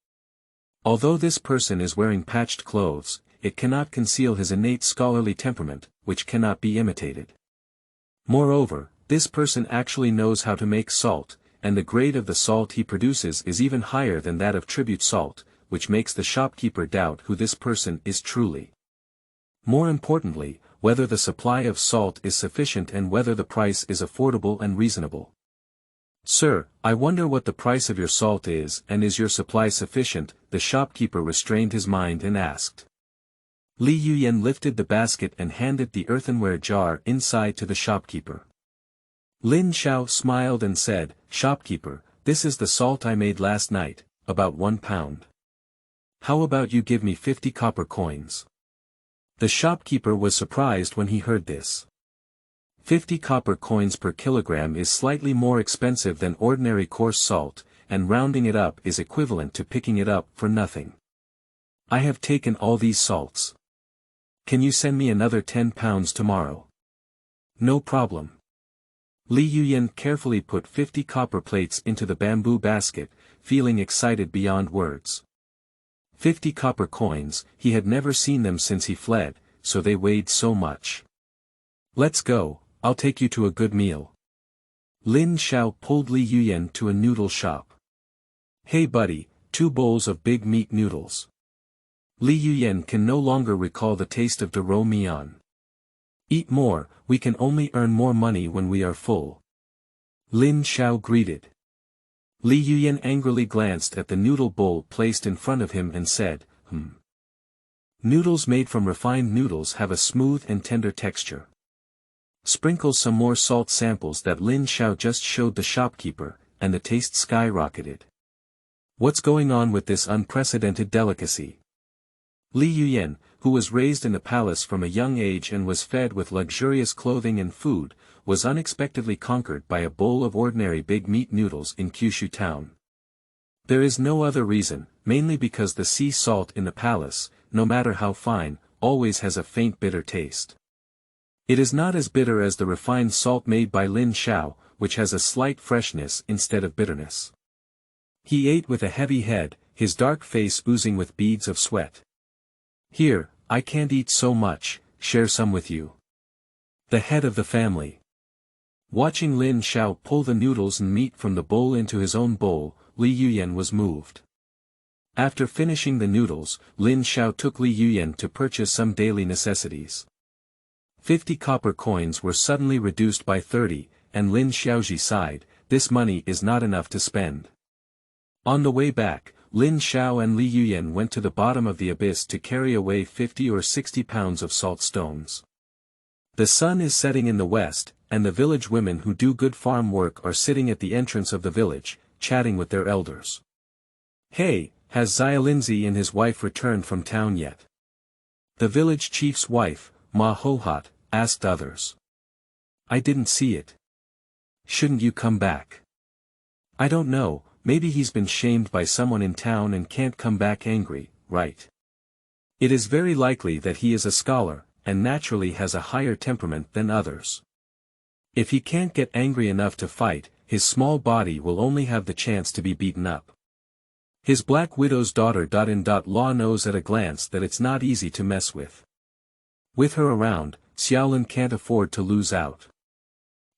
Although this person is wearing patched clothes, it cannot conceal his innate scholarly temperament, which cannot be imitated. Moreover, this person actually knows how to make salt, and the grade of the salt he produces is even higher than that of tribute salt, which makes the shopkeeper doubt who this person is truly. More importantly, whether the supply of salt is sufficient and whether the price is affordable and reasonable. Sir, I wonder what the price of your salt is and is your supply sufficient? The shopkeeper restrained his mind and asked. Li Yuyan lifted the basket and handed the earthenware jar inside to the shopkeeper. Lin Xiao smiled and said, Shopkeeper, this is the salt I made last night, about 1 pound. How about you give me 50 copper coins? The shopkeeper was surprised when he heard this. 50 copper coins per kilogram is slightly more expensive than ordinary coarse salt, and rounding it up is equivalent to picking it up for nothing. I have taken all these salts. Can you send me another 10 pounds tomorrow? No problem. Li Yuyan carefully put 50 copper plates into the bamboo basket, feeling excited beyond words. 50 copper coins, he had never seen them since he fled, so they weighed so much. Let's go, I'll take you to a good meal. Lin Xiao pulled Li Yuyan to a noodle shop. Hey buddy, 2 bowls of big meat noodles. Li Yuyan can no longer recall the taste of dero mian. Eat more, we can only earn more money when we are full. Lin Xiao greeted. Li Yuyan angrily glanced at the noodle bowl placed in front of him and said, Noodles made from refined noodles have a smooth and tender texture. Sprinkle some more salt samples that Lin Xiao just showed the shopkeeper, and the taste skyrocketed. What's going on with this unprecedented delicacy? Li Yuyan, who was raised in the palace from a young age and was fed with luxurious clothing and food, was unexpectedly conquered by a bowl of ordinary big meat noodles in Kyushu town. There is no other reason, mainly because the sea salt in the palace, no matter how fine, always has a faint bitter taste. It is not as bitter as the refined salt made by Lin Xiao, which has a slight freshness instead of bitterness. He ate with a heavy head, his dark face oozing with beads of sweat. "Here, I can't eat so much, share some with you." The head of the family. Watching Lin Xiao pull the noodles and meat from the bowl into his own bowl, Li Yuyan was moved. After finishing the noodles, Lin Xiao took Li Yuyan to purchase some daily necessities. 50 copper coins were suddenly reduced by 30, and Lin Xiaoji sighed, "This money is not enough to spend." On the way back, Lin Xiao and Li Yuyan went to the bottom of the abyss to carry away 50 or 60 pounds of salt stones. The sun is setting in the west, and the village women who do good farm work are sitting at the entrance of the village, chatting with their elders. "Hey, has Xiaolinzi and his wife returned from town yet?" The village chief's wife, Ma Hohat, asked others. "I didn't see it." "Shouldn't you come back?" "I don't know, maybe he's been shamed by someone in town and can't come back angry, right? It is very likely that he is a scholar, and naturally has a higher temperament than others. If he can't get angry enough to fight, his small body will only have the chance to be beaten up. His black widow's daughter.in.law knows at a glance that it's not easy to mess with. With her around, Xiaolin can't afford to lose out.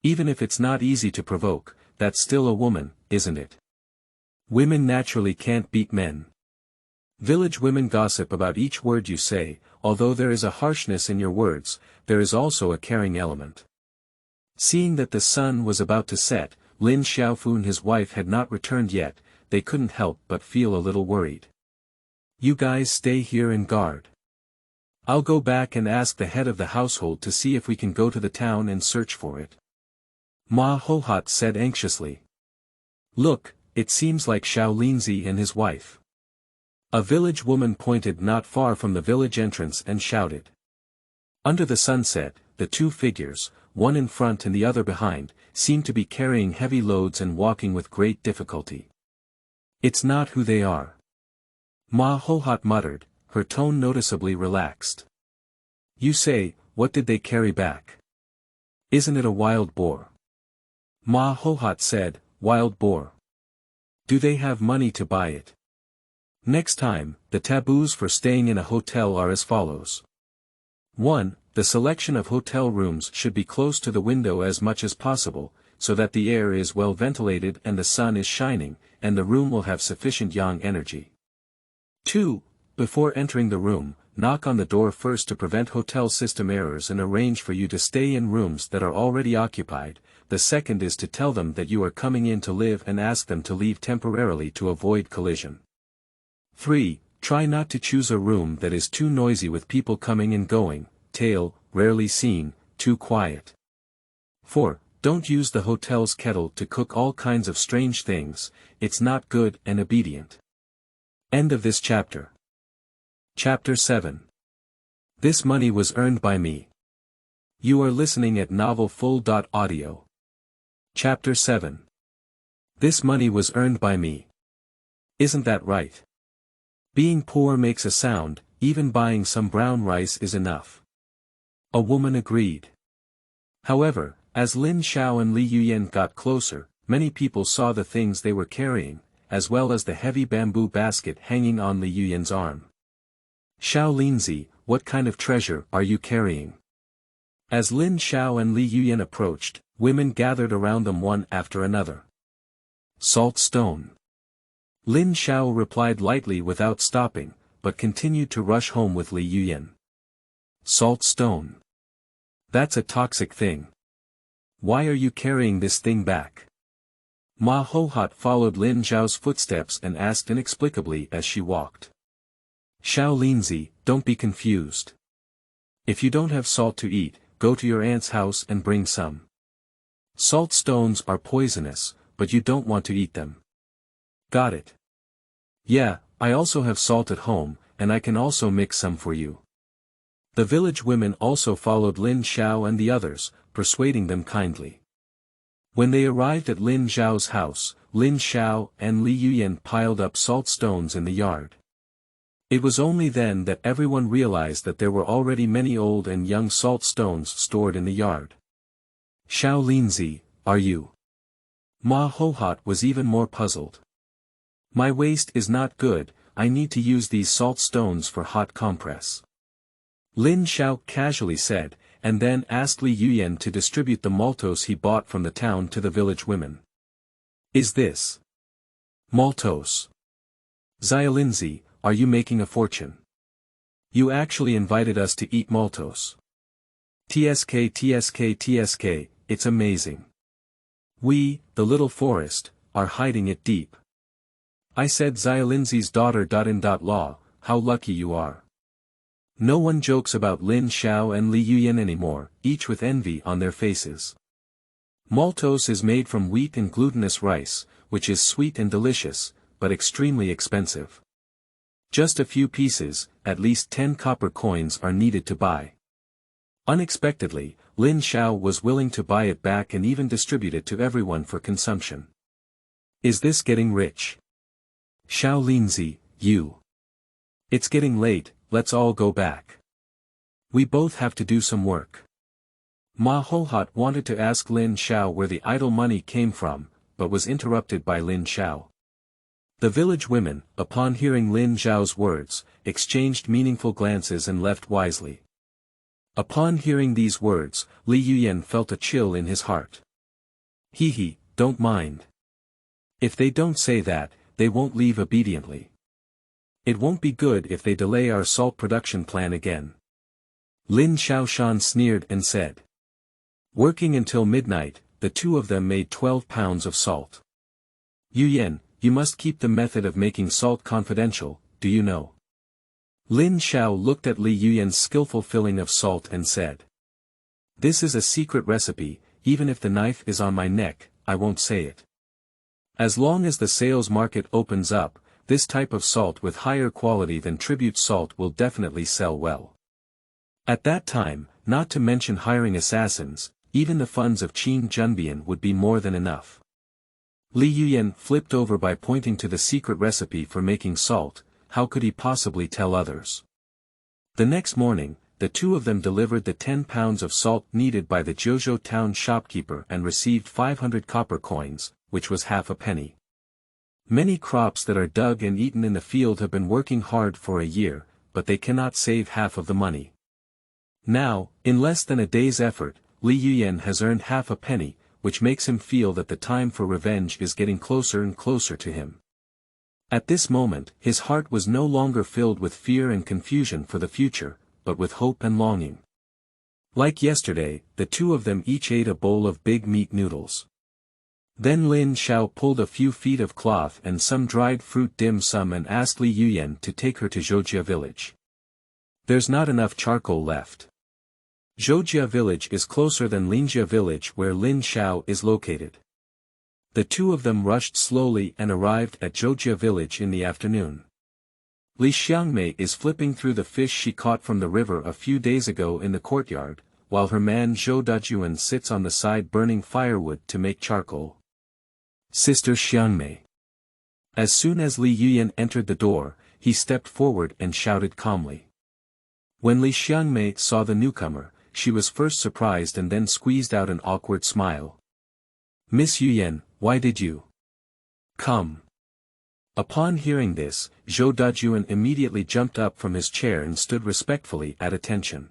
Even if it's not easy to provoke, that's still a woman, isn't it? Women naturally can't beat men. Village women gossip about each word you say, although there is a harshness in your words, there is also a caring element. Seeing that the sun was about to set, Lin Xiaofu and his wife had not returned yet, they couldn't help but feel a little worried. "You guys stay here and guard. I'll go back and ask the head of the household to see if we can go to the town and search for it." Ma Hohat said anxiously. "Look, it seems like Xiaolinzi and his wife." A village woman pointed not far from the village entrance and shouted. Under the sunset, the two figures, one in front and the other behind, seemed to be carrying heavy loads and walking with great difficulty. "It's not who they are." Ma Hohat muttered, her tone noticeably relaxed. "You say, what did they carry back? Isn't it a wild boar?" Ma Hohat said, "Wild boar. Do they have money to buy it?" Next time, the taboos for staying in a hotel are as follows. 1. The selection of hotel rooms should be close to the window as much as possible, so that the air is well ventilated and the sun is shining, and the room will have sufficient yang energy. 2. Before entering the room, knock on the door first to prevent hotel system errors and arrange for you to stay in rooms that are already occupied. The second is to tell them that you are coming in to live and ask them to leave temporarily to avoid collision. 3. Try not to choose a room that is too noisy with people coming and going, tale, rarely seen, too quiet. 4. Don't use the hotel's kettle to cook all kinds of strange things, it's not good and obedient. End of this chapter. Chapter 7. This money was earned by me. You are listening at novelfull.audio. Chapter 7. This money was earned by me. Isn't that right? Being poor makes a sound, even buying some brown rice is enough. A woman agreed. However, as Lin Xiao and Li Yuyan got closer, many people saw the things they were carrying, as well as the heavy bamboo basket hanging on Li Yuyan's arm. "Xiaolinzi, what kind of treasure are you carrying?" As Lin Xiao and Li Yuyan approached, women gathered around them one after another. "Salt stone." Lin Xiao replied lightly without stopping, but continued to rush home with Li Yuyan. "Salt stone. That's a toxic thing. Why are you carrying this thing back?" Ma Hohat followed Lin Xiao's footsteps and asked inexplicably as she walked. "Xiaolinzi, don't be confused. If you don't have salt to eat, go to your aunt's house and bring some. Salt stones are poisonous, but you don't want to eat them. Got it? Yeah, I also have salt at home, and I can also mix some for you." The village women also followed Lin Xiao and the others, persuading them kindly. When they arrived at Lin Xiao's house, Lin Xiao and Li Yuyan piled up salt stones in the yard. It was only then that everyone realized that there were already many old and young salt stones stored in the yard. "Xiaolinzi, are you Ma Hohat was even more puzzled. My waist is not good, I need to use these salt stones for hot compress. Lin Xiao casually said, and then asked Li Yuyan to distribute the maltose he bought from the town to the village women. Is this maltose? Xiaolinzi, are you making a fortune? You actually invited us to eat maltose. TSK, it's amazing. We, the little forest, are hiding it deep. I said Xiaolinzi's daughter.in.law, how lucky you are. No one jokes about Lin Xiao and Li Yuyan anymore, each with envy on their faces. Maltose is made from wheat and glutinous rice, which is sweet and delicious, but extremely expensive. Just a few pieces, at least 10 copper coins are needed to buy. Unexpectedly, Lin Xiao was willing to buy it back and even distribute it to everyone for consumption. Is this getting rich? Xiaolinzi, you. It's getting late, let's all go back. We both have to do some work. Ma Hohat wanted to ask Lin Xiao where the idle money came from, but was interrupted by Lin Xiao. The village women, upon hearing Lin Xiao's words, exchanged meaningful glances and left wisely. Upon hearing these words, Li Yuyan felt a chill in his heart. He, don't mind. If they don't say that, they won't leave obediently. It won't be good if they delay our salt production plan again. Lin Xiaoshan sneered and said. Working until midnight, the two of them made 12 pounds of salt. Yuyan, you must keep the method of making salt confidential, do you know? Lin Xiao looked at Li Yuyan's skillful filling of salt and said. This is a secret recipe, even if the knife is on my neck, I won't say it. As long as the sales market opens up, this type of salt with higher quality than tribute salt will definitely sell well. At that time, not to mention hiring assassins, even the funds of Qin Junbian would be more than enough. Li Yuyan flipped over by pointing to the secret recipe for making salt. How could he possibly tell others? The next morning, the two of them delivered the 10 pounds of salt needed by the Jiuzhou town shopkeeper and received 500 copper coins, which was half a penny. Many crops that are dug and eaten in the field have been working hard for a year, but they cannot save half of the money. Now, in less than a day's effort, Li Yuyan has earned half a penny, which makes him feel that the time for revenge is getting closer and closer to him. At this moment, his heart was no longer filled with fear and confusion for the future, but with hope and longing. Like yesterday, the two of them each ate a bowl of big meat noodles. Then Lin Xiao pulled a few feet of cloth and some dried fruit dim sum and asked Li Yuyan to take her to Zhoujia village. There's not enough charcoal left. Zhoujia village is closer than Linjia village where Lin Xiao is located. The two of them rushed slowly and arrived at Zhoujia village in the afternoon. Li Xiangmei is flipping through the fish she caught from the river a few days ago in the courtyard, while her man Zhou Dajuan sits on the side burning firewood to make charcoal. Sister Xiangmei. As soon as Li Yuyan entered the door, he stepped forward and shouted calmly. When Li Xiangmei saw the newcomer, she was first surprised and then squeezed out an awkward smile. Miss Yuyan, why did you come? Upon hearing this, Zhou Dajuan immediately jumped up from his chair and stood respectfully at attention.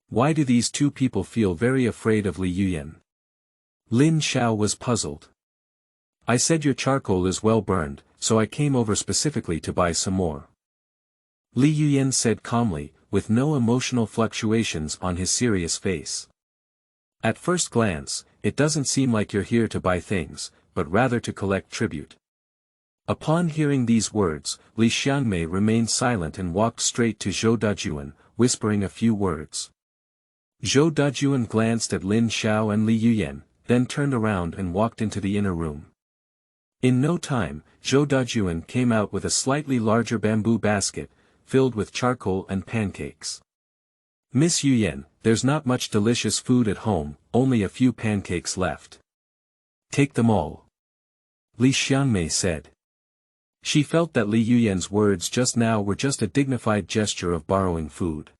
Why do these two people feel very afraid of Li Yuyan? Lin Xiao was puzzled. I said your charcoal is well burned, so I came over specifically to buy some more. Li Yuyan said calmly, with no emotional fluctuations on his serious face. At first glance, it doesn't seem like you're here to buy things, but rather to collect tribute. Upon hearing these words, Li Xiangmei remained silent and walked straight to Zhou Dajuan, whispering a few words. Zhou Dajuan glanced at Lin Xiao and Li Yuyan, then turned around and walked into the inner room. In no time, Zhou Dajuan came out with a slightly larger bamboo basket, filled with charcoal and pancakes. Miss Yuyan, there's not much delicious food at home, only a few pancakes left. Take them all. Li Xiangmei said. She felt that Li Yuyan's words just now were just a dignified gesture of borrowing food.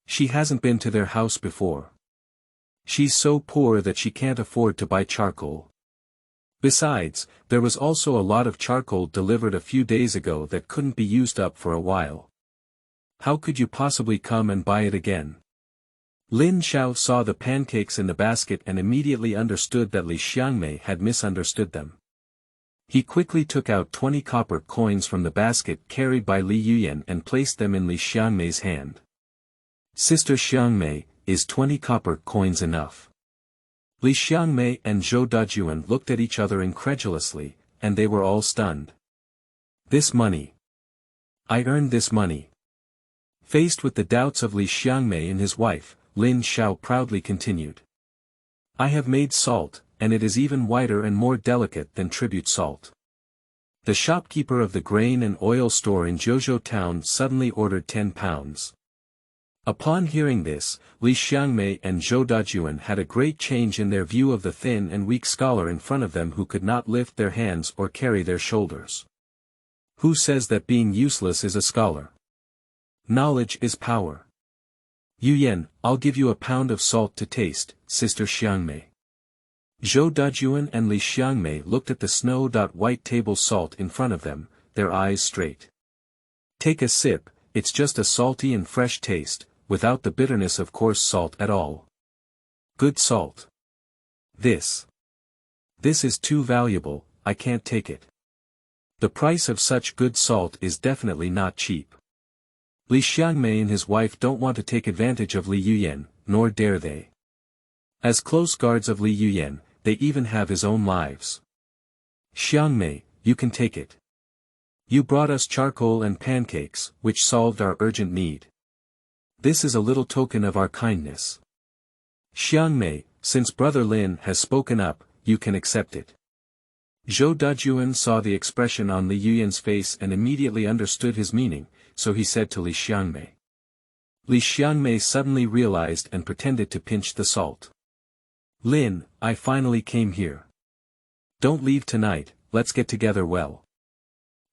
She hasn't been to their house before. She's so poor that she can't afford to buy charcoal. Besides, there was also a lot of charcoal delivered a few days ago that couldn't be used up for a while. How could you possibly come and buy it again? Lin Xiao saw the pancakes in the basket and immediately understood that Li Xiangmei had misunderstood them. He quickly took out 20 copper coins from the basket carried by Li Yuyan and placed them in Li Xiangmei's hand. Sister Xiangmei, is 20 copper coins enough? Li Xiangmei and Zhou Dajuan looked at each other incredulously, and they were all stunned. This money. I earned this money. Faced with the doubts of Li Xiangmei and his wife, Lin Xiao proudly continued. I have made salt, and it is even whiter and more delicate than tribute salt. The shopkeeper of the grain and oil store in Jiuzhou town suddenly ordered 10 pounds. Upon hearing this, Li Xiangmei and Zhou Dajuan had a great change in their view of the thin and weak scholar in front of them who could not lift their hands or carry their shoulders. Who says that being useless is a scholar? Knowledge is power. Yuyan, I'll give you a pound of salt to taste, Sister Xiangmei. Zhou Dajuan and Li Xiangmei looked at the snow-white table salt in front of them, their eyes straight. Take a sip, it's just a salty and fresh taste, without the bitterness of coarse salt at all. Good salt. This is too valuable, I can't take it. The price of such good salt is definitely not cheap. Li Xiangmei and his wife don't want to take advantage of Li Yuyan, nor dare they. As close guards of Li Yuyan, they even have his own lives. Xiangmei, you can take it. You brought us charcoal and pancakes, which solved our urgent need. This is a little token of our kindness. Xiangmei, since Brother Lin has spoken up, you can accept it. Zhou Dajuan saw the expression on Li Yuyan's face and immediately understood his meaning, so he said to Li Xiangmei. Li Xiangmei suddenly realized and pretended to pinch the salt. Lin, I finally came here. Don't leave tonight, let's get together well.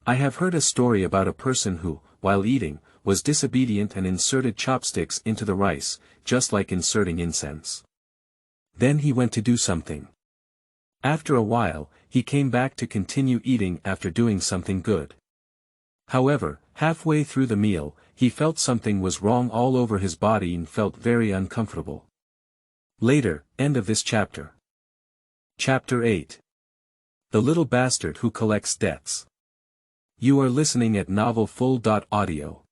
I have heard a story about a person who, while eating, was disobedient and inserted chopsticks into the rice, just like inserting incense. Then he went to do something. After a while, he came back to continue eating after doing something good. However, halfway through the meal, he felt something was wrong all over his body and felt very uncomfortable. Later, end of this chapter. Chapter 8. The Little Bastard Who Collects Debts. You are listening at novelfull.audio.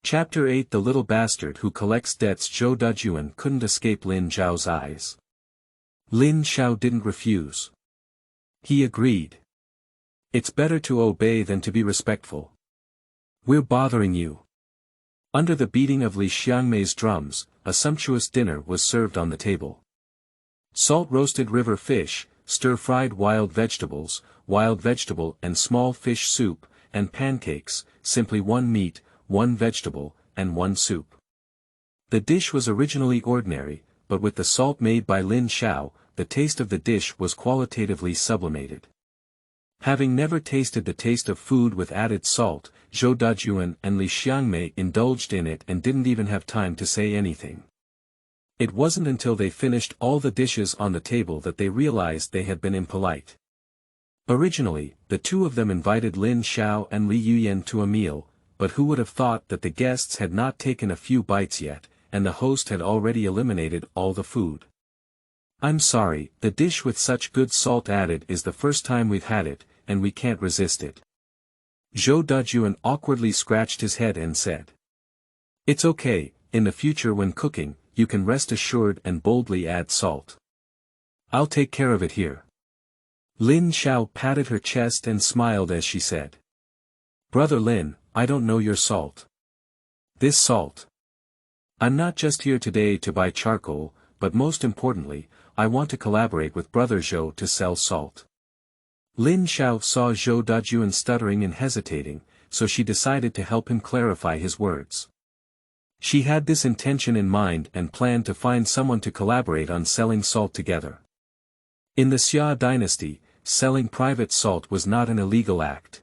Chapter 8. The Little Bastard Who Collects Debts. Zhou Dajuan couldn't escape Lin Xiao's eyes. Lin Xiao didn't refuse. He agreed. It's better to obey than to be respectful. We're bothering you. Under the beating of Li Xiangmei's drums, a sumptuous dinner was served on the table. Salt-roasted river fish, stir-fried wild vegetable and small fish soup, and pancakes, simply one meat, one vegetable, and one soup. The dish was originally ordinary, but with the salt made by Lin Xiao, the taste of the dish was qualitatively sublimated. Having never tasted the taste of food with added salt, Zhou Dajuan and Li Xiangmei indulged in it and didn't even have time to say anything. It wasn't until they finished all the dishes on the table that they realized they had been impolite. Originally, the two of them invited Lin Xiao and Li Yuyan to a meal, but who would have thought that the guests had not taken a few bites yet, and the host had already eliminated all the food. I'm sorry, the dish with such good salt added is the first time we've had it, and we can't resist it. Zhou Dajuan awkwardly scratched his head and said. It's okay, in the future when cooking, you can rest assured and boldly add salt. I'll take care of it here. Lin Xiao patted her chest and smiled as she said. Brother Lin, I don't know your salt. This salt. I'm not just here today to buy charcoal, but most importantly, I want to collaborate with Brother Zhou to sell salt. Lin Xiao saw Zhou Dajuan stuttering and hesitating, so she decided to help him clarify his words. She had this intention in mind and planned to find someone to collaborate on selling salt together. In the Xia dynasty, selling private salt was not an illegal act.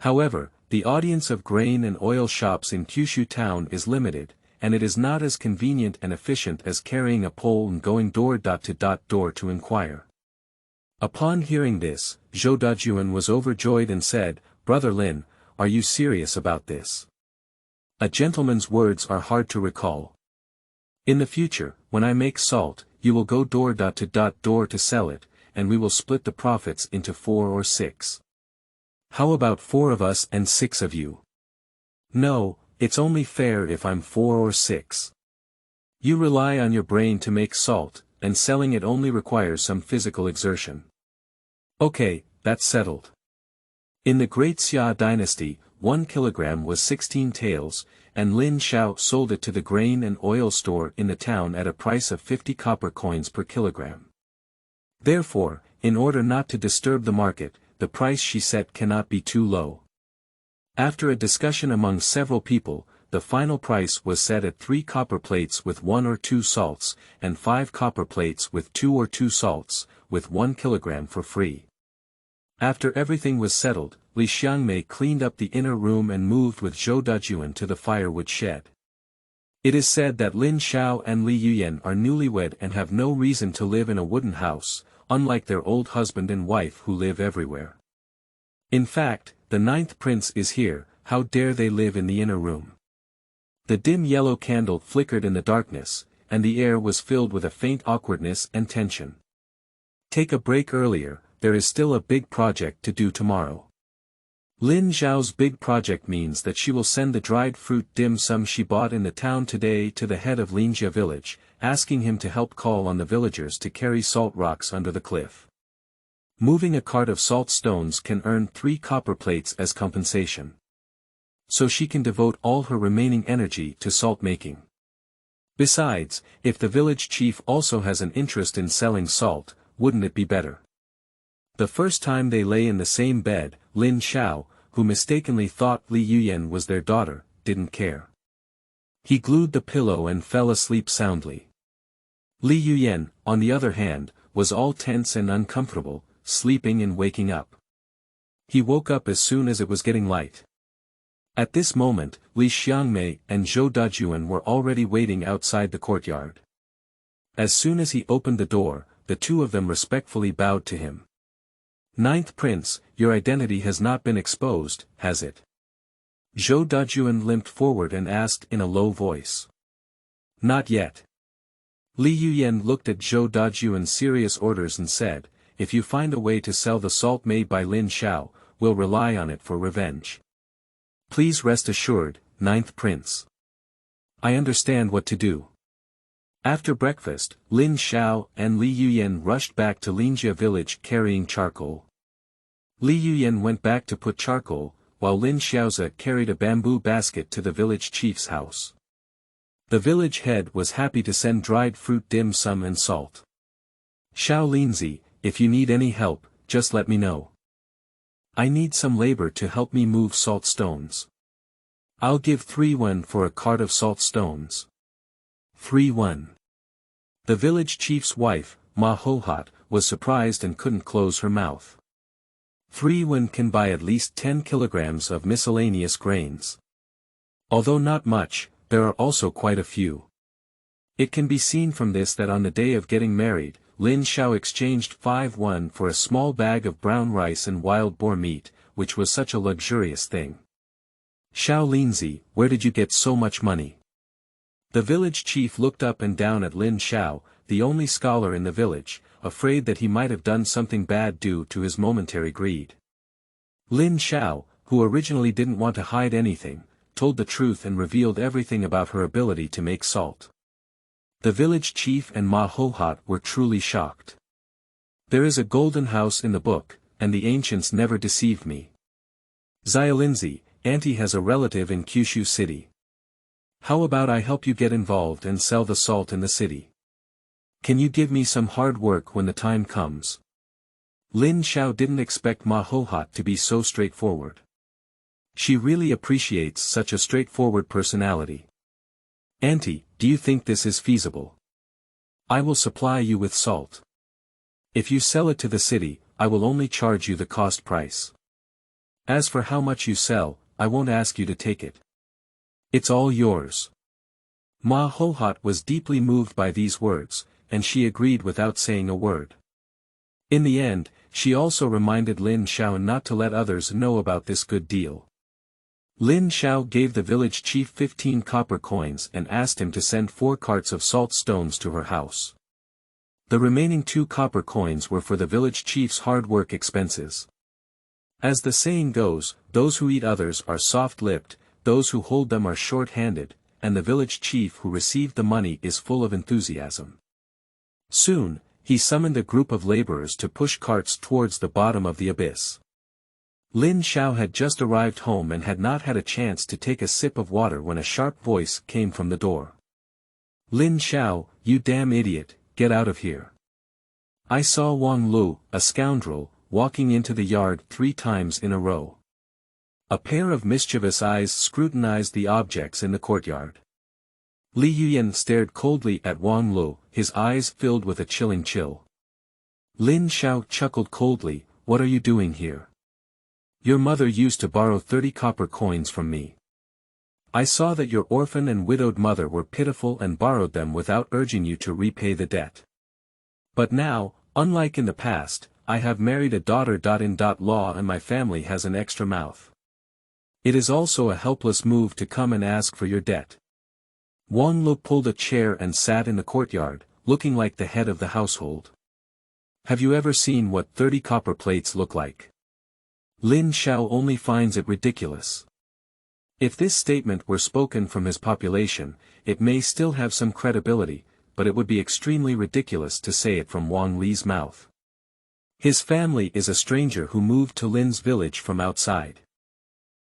However, the audience of grain and oil shops in Kyushu town is limited, and it is not as convenient and efficient as carrying a pole and going door to door to inquire. Upon hearing this, Zhou Dajuan was overjoyed and said, "Brother Lin, are you serious about this? A gentleman's words are hard to recall. In the future, when I make salt, you will go door to sell it, and we will split the profits into 4 or 6. How about 4 of us and 6 of you? No, it's only fair if I'm 4 or 6. You rely on your brain to make salt, and selling it only requires some physical exertion. Okay, that's settled." In the Great Xia dynasty, 1 kilogram was 16 taels, and Lin Xiao sold it to the grain and oil store in the town at a price of 50 copper coins per kilogram. Therefore, in order not to disturb the market, the price she set cannot be too low. After a discussion among several people, the final price was set at 3 copper plates with 1 or 2 salts, and 5 copper plates with 2 or 2 salts, with 1 kilogram for free. After everything was settled, Xiangmei cleaned up the inner room and moved with Zhou Dajuan to the firewood shed. It is said that Lin Xiao and Li Yuyan are newlywed and have no reason to live in a wooden house, unlike their old husband and wife who live everywhere. In fact, the 9th prince is here, how dare they live in the inner room? The dim yellow candle flickered in the darkness, and the air was filled with a faint awkwardness and tension. Take a break earlier, there is still a big project to do tomorrow. Lin Xiao's big project means that she will send the dried fruit dim sum she bought in the town today to the head of Lin Xia village, asking him to help call on the villagers to carry salt rocks under the cliff. Moving a cart of salt stones can earn 3 copper plates as compensation. So she can devote all her remaining energy to salt making. Besides, if the village chief also has an interest in selling salt, wouldn't it be better? The first time they lay in the same bed, Lin Xiao, who mistakenly thought Li Yuyan was their daughter, didn't care. He glued the pillow and fell asleep soundly. Li Yuyan, on the other hand, was all tense and uncomfortable, sleeping and waking up. He woke up as soon as it was getting light. At this moment, Li Xiangmei and Zhou Dajuan were already waiting outside the courtyard. As soon as he opened the door, the 2 of them respectfully bowed to him. "9th Prince, your identity has not been exposed, has it?" Zhou Dajuan limped forward and asked in a low voice. "Not yet." Li Yuyan looked at Zhou Dajuan's serious orders and said, "If you find a way to sell the salt made by Lin Xiao, we'll rely on it for revenge. Please rest assured, 9th Prince. I understand what to do." After breakfast, Lin Xiao and Li Yuyan rushed back to Lin Xia village carrying charcoal. Li Yuyan went back to put charcoal, while Lin Xiaoza carried a bamboo basket to the village chief's house. The village head was happy to send dried fruit dim sum and salt. "Xiao Linzi, if you need any help, just let me know. I need some labor to help me move salt stones. I'll give 3 won for a cart of salt stones." 3 won. The village chief's wife, Ma Hohat, was surprised and couldn't close her mouth. 3 won can buy at least 10 kilograms of miscellaneous grains. Although not much, there are also quite a few. It can be seen from this that on the day of getting married, Lin Xiao exchanged 5 won for a small bag of brown rice and wild boar meat, which was such a luxurious thing. "Xiao Linzi, where did you get so much money?" The village chief looked up and down at Lin Xiao, the only scholar in the village, afraid that he might have done something bad due to his momentary greed. Lin Xiao, who originally didn't want to hide anything, told the truth and revealed everything about her ability to make salt. The village chief and Ma Hohat were truly shocked. "There is a golden house in the book, and the ancients never deceived me. Xiaolinzi, Auntie has a relative in Kyushu city. How about I help you get involved and sell the salt in the city? Can you give me some hard work when the time comes?" Lin Xiao didn't expect Ma Hohat to be so straightforward. She really appreciates such a straightforward personality. "Auntie, do you think this is feasible? I will supply you with salt. If you sell it to the city, I will only charge you the cost price. As for how much you sell, I won't ask you to take it. It's all yours." Ma Hohat was deeply moved by these words, and she agreed without saying a word. In the end, she also reminded Lin Xiao not to let others know about this good deal. Lin Xiao gave the village chief 15 copper coins and asked him to send 4 carts of salt stones to her house. The remaining 2 copper coins were for the village chief's hard work expenses. As the saying goes, those who eat others are soft-lipped, those who hold them are short-handed, and the village chief who received the money is full of enthusiasm. Soon, he summoned a group of laborers to push carts towards the bottom of the abyss. Lin Xiao had just arrived home and had not had a chance to take a sip of water when a sharp voice came from the door. "Lin Xiao, you damn idiot, get out of here." I saw Wang Lu, a scoundrel, walking into the yard 3 times in a row. A pair of mischievous eyes scrutinized the objects in the courtyard. Li Yuyan stared coldly at Wang Lu, his eyes filled with a chilling chill. Lin Xiao chuckled coldly, "What are you doing here? Your mother used to borrow 30 copper coins from me. I saw that your orphan and widowed mother were pitiful and borrowed them without urging you to repay the debt. But now, unlike in the past, I have married a daughter.in.law and my family has an extra mouth. It is also a helpless move to come and ask for your debt." Wang Lu pulled a chair and sat in the courtyard, looking like the head of the household. "Have you ever seen what 30 copper plates look like? Lin Xiao only finds it ridiculous." If this statement were spoken from his population, it may still have some credibility, but it would be extremely ridiculous to say it from Wang Li's mouth. His family is a stranger who moved to Lin's village from outside.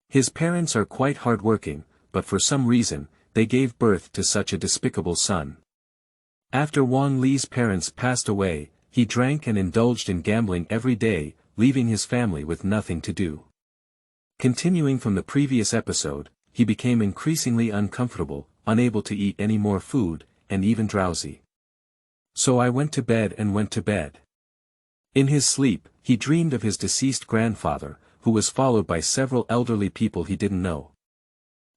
His parents are quite hardworking, but for some reason, they gave birth to such a despicable son. After Wang Li's parents passed away, he drank and indulged in gambling every day, leaving his family with nothing to do. Continuing from the previous episode, he became increasingly uncomfortable, unable to eat any more food, and even drowsy. "So I went to bed and went to bed." In his sleep, he dreamed of his deceased grandfather, who was followed by several elderly people he didn't know.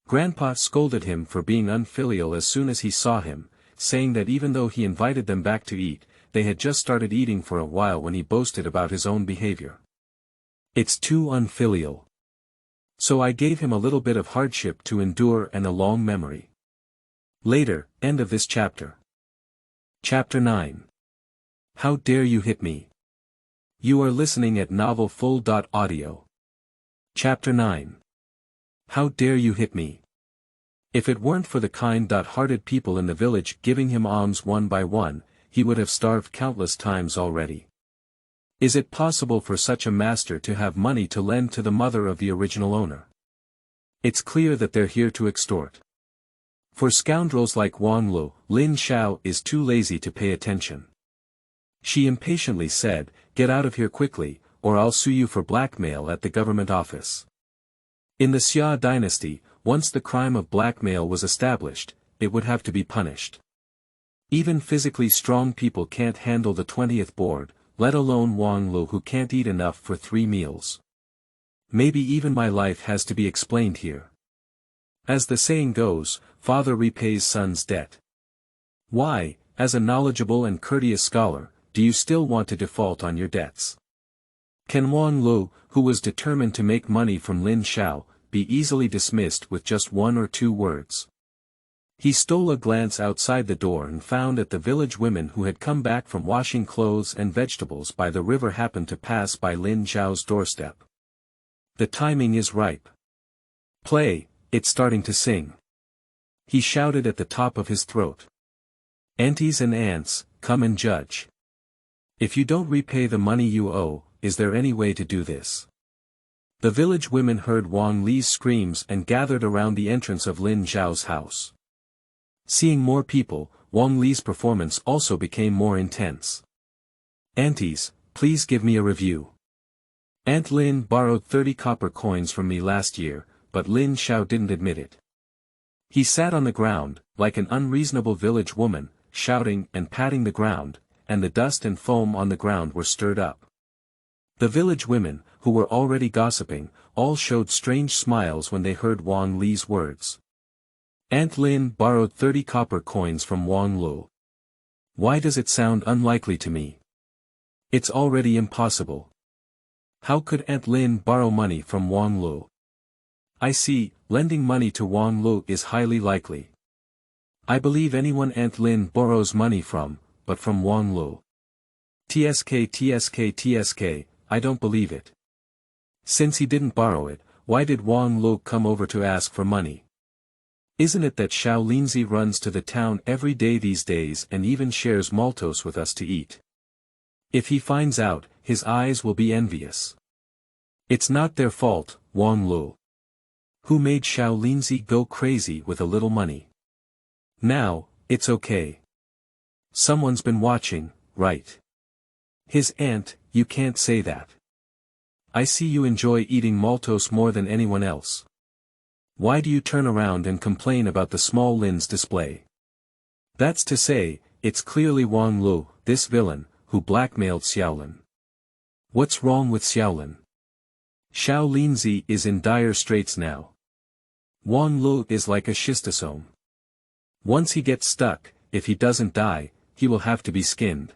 Grandpa scolded him for being unfilial as soon as he saw him, saying that even though he invited them back to eat, they had just started eating for a while when he boasted about his own behavior. "It's too unfilial. So I gave him a little bit of hardship to endure and a long memory." Later, end of this chapter. Chapter 9. How dare you hit me? You are listening at novelfull.audio. Chapter 9. How dare you hit me? If it weren't for the kind-hearted people in the village giving him alms one by one, he would have starved countless times already. Is it possible for such a master to have money to lend to the mother of the original owner? It's clear that they're here to extort. For scoundrels like Wang Lu, Lin Xiao is too lazy to pay attention. She impatiently said, "Get out of here quickly, or I'll sue you for blackmail at the government office." In the Xia dynasty, once the crime of blackmail was established, it would have to be punished. Even physically strong people can't handle the 20th board, let alone Wang Lu who can't eat enough for 3 meals. Maybe even my life has to be explained here. As the saying goes, father repays son's debt. Why, as a knowledgeable and courteous scholar, do you still want to default on your debts? Can Wang Lu, who was determined to make money from Lin Xiao, be easily dismissed with just 1 or 2 words? He stole a glance outside the door and found that the village women who had come back from washing clothes and vegetables by the river happened to pass by Lin Xiao's doorstep. The timing is ripe. "Play, it's starting to sing," he shouted at the top of his throat. "Aunties and aunts, come and judge. If you don't repay the money you owe, is there any way to do this?" The village women heard Wang Li's screams and gathered around the entrance of Lin Xiao's house. Seeing more people, Wang Li's performance also became more intense. "Aunties, please give me a review. Aunt Lin borrowed 30 copper coins from me last year, but Lin Xiao didn't admit it." He sat on the ground, like an unreasonable village woman, shouting and patting the ground, and the dust and foam on the ground were stirred up. The village women, who were already gossiping, all showed strange smiles when they heard Wang Li's words. Aunt Lin borrowed 30 copper coins from Wang Lu. Why does it sound unlikely to me? It's already impossible. How could Aunt Lin borrow money from Wang Lu? I see, lending money to Wang Lu is highly likely. I believe anyone Aunt Lin borrows money from, but from Wang Lu. TSK, I don't believe it. Since he didn't borrow it, why did Wang Lu come over to ask for money? Isn't it that Xiao Linzi runs to the town every day these days and even shares maltose with us to eat? If he finds out, his eyes will be envious. It's not their fault, Wang Lu. Who made Xiao Linzi go crazy with a little money? Now, it's okay. Someone's been watching, right? His aunt, you can't say that. I see you enjoy eating maltose more than anyone else. Why do you turn around and complain about the small Lin's display? That's to say, it's clearly Wang Lu, this villain, who blackmailed Xiaolin. What's wrong with Xiaolin? Xiao Linzi is in dire straits now. Wang Lu is like a schistosome. Once he gets stuck, if he doesn't die, he will have to be skinned.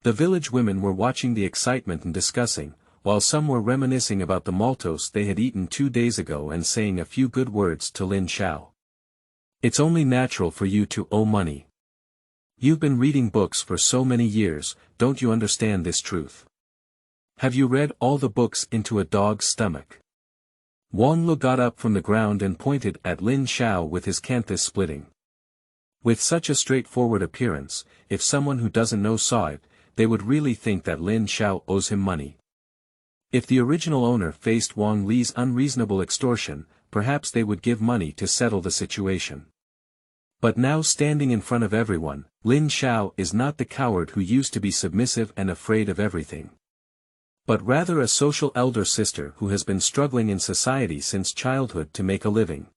The village women were watching the excitement and discussing, while some were reminiscing about the maltose they had eaten 2 days ago and saying a few good words to Lin Xiao. It's only natural for you to owe money. You've been reading books for so many years, don't you understand this truth? Have you read all the books into a dog's stomach? Wang Lu got up from the ground and pointed at Lin Xiao with his canthus splitting. With such a straightforward appearance, if someone who doesn't know saw it, they would really think that Lin Xiao owes him money. If the original owner faced Wang Li's unreasonable extortion, perhaps they would give money to settle the situation. But now standing in front of everyone, Lin Xiao is not the coward who used to be submissive and afraid of everything. But rather a social elder sister who has been struggling in society since childhood to make a living.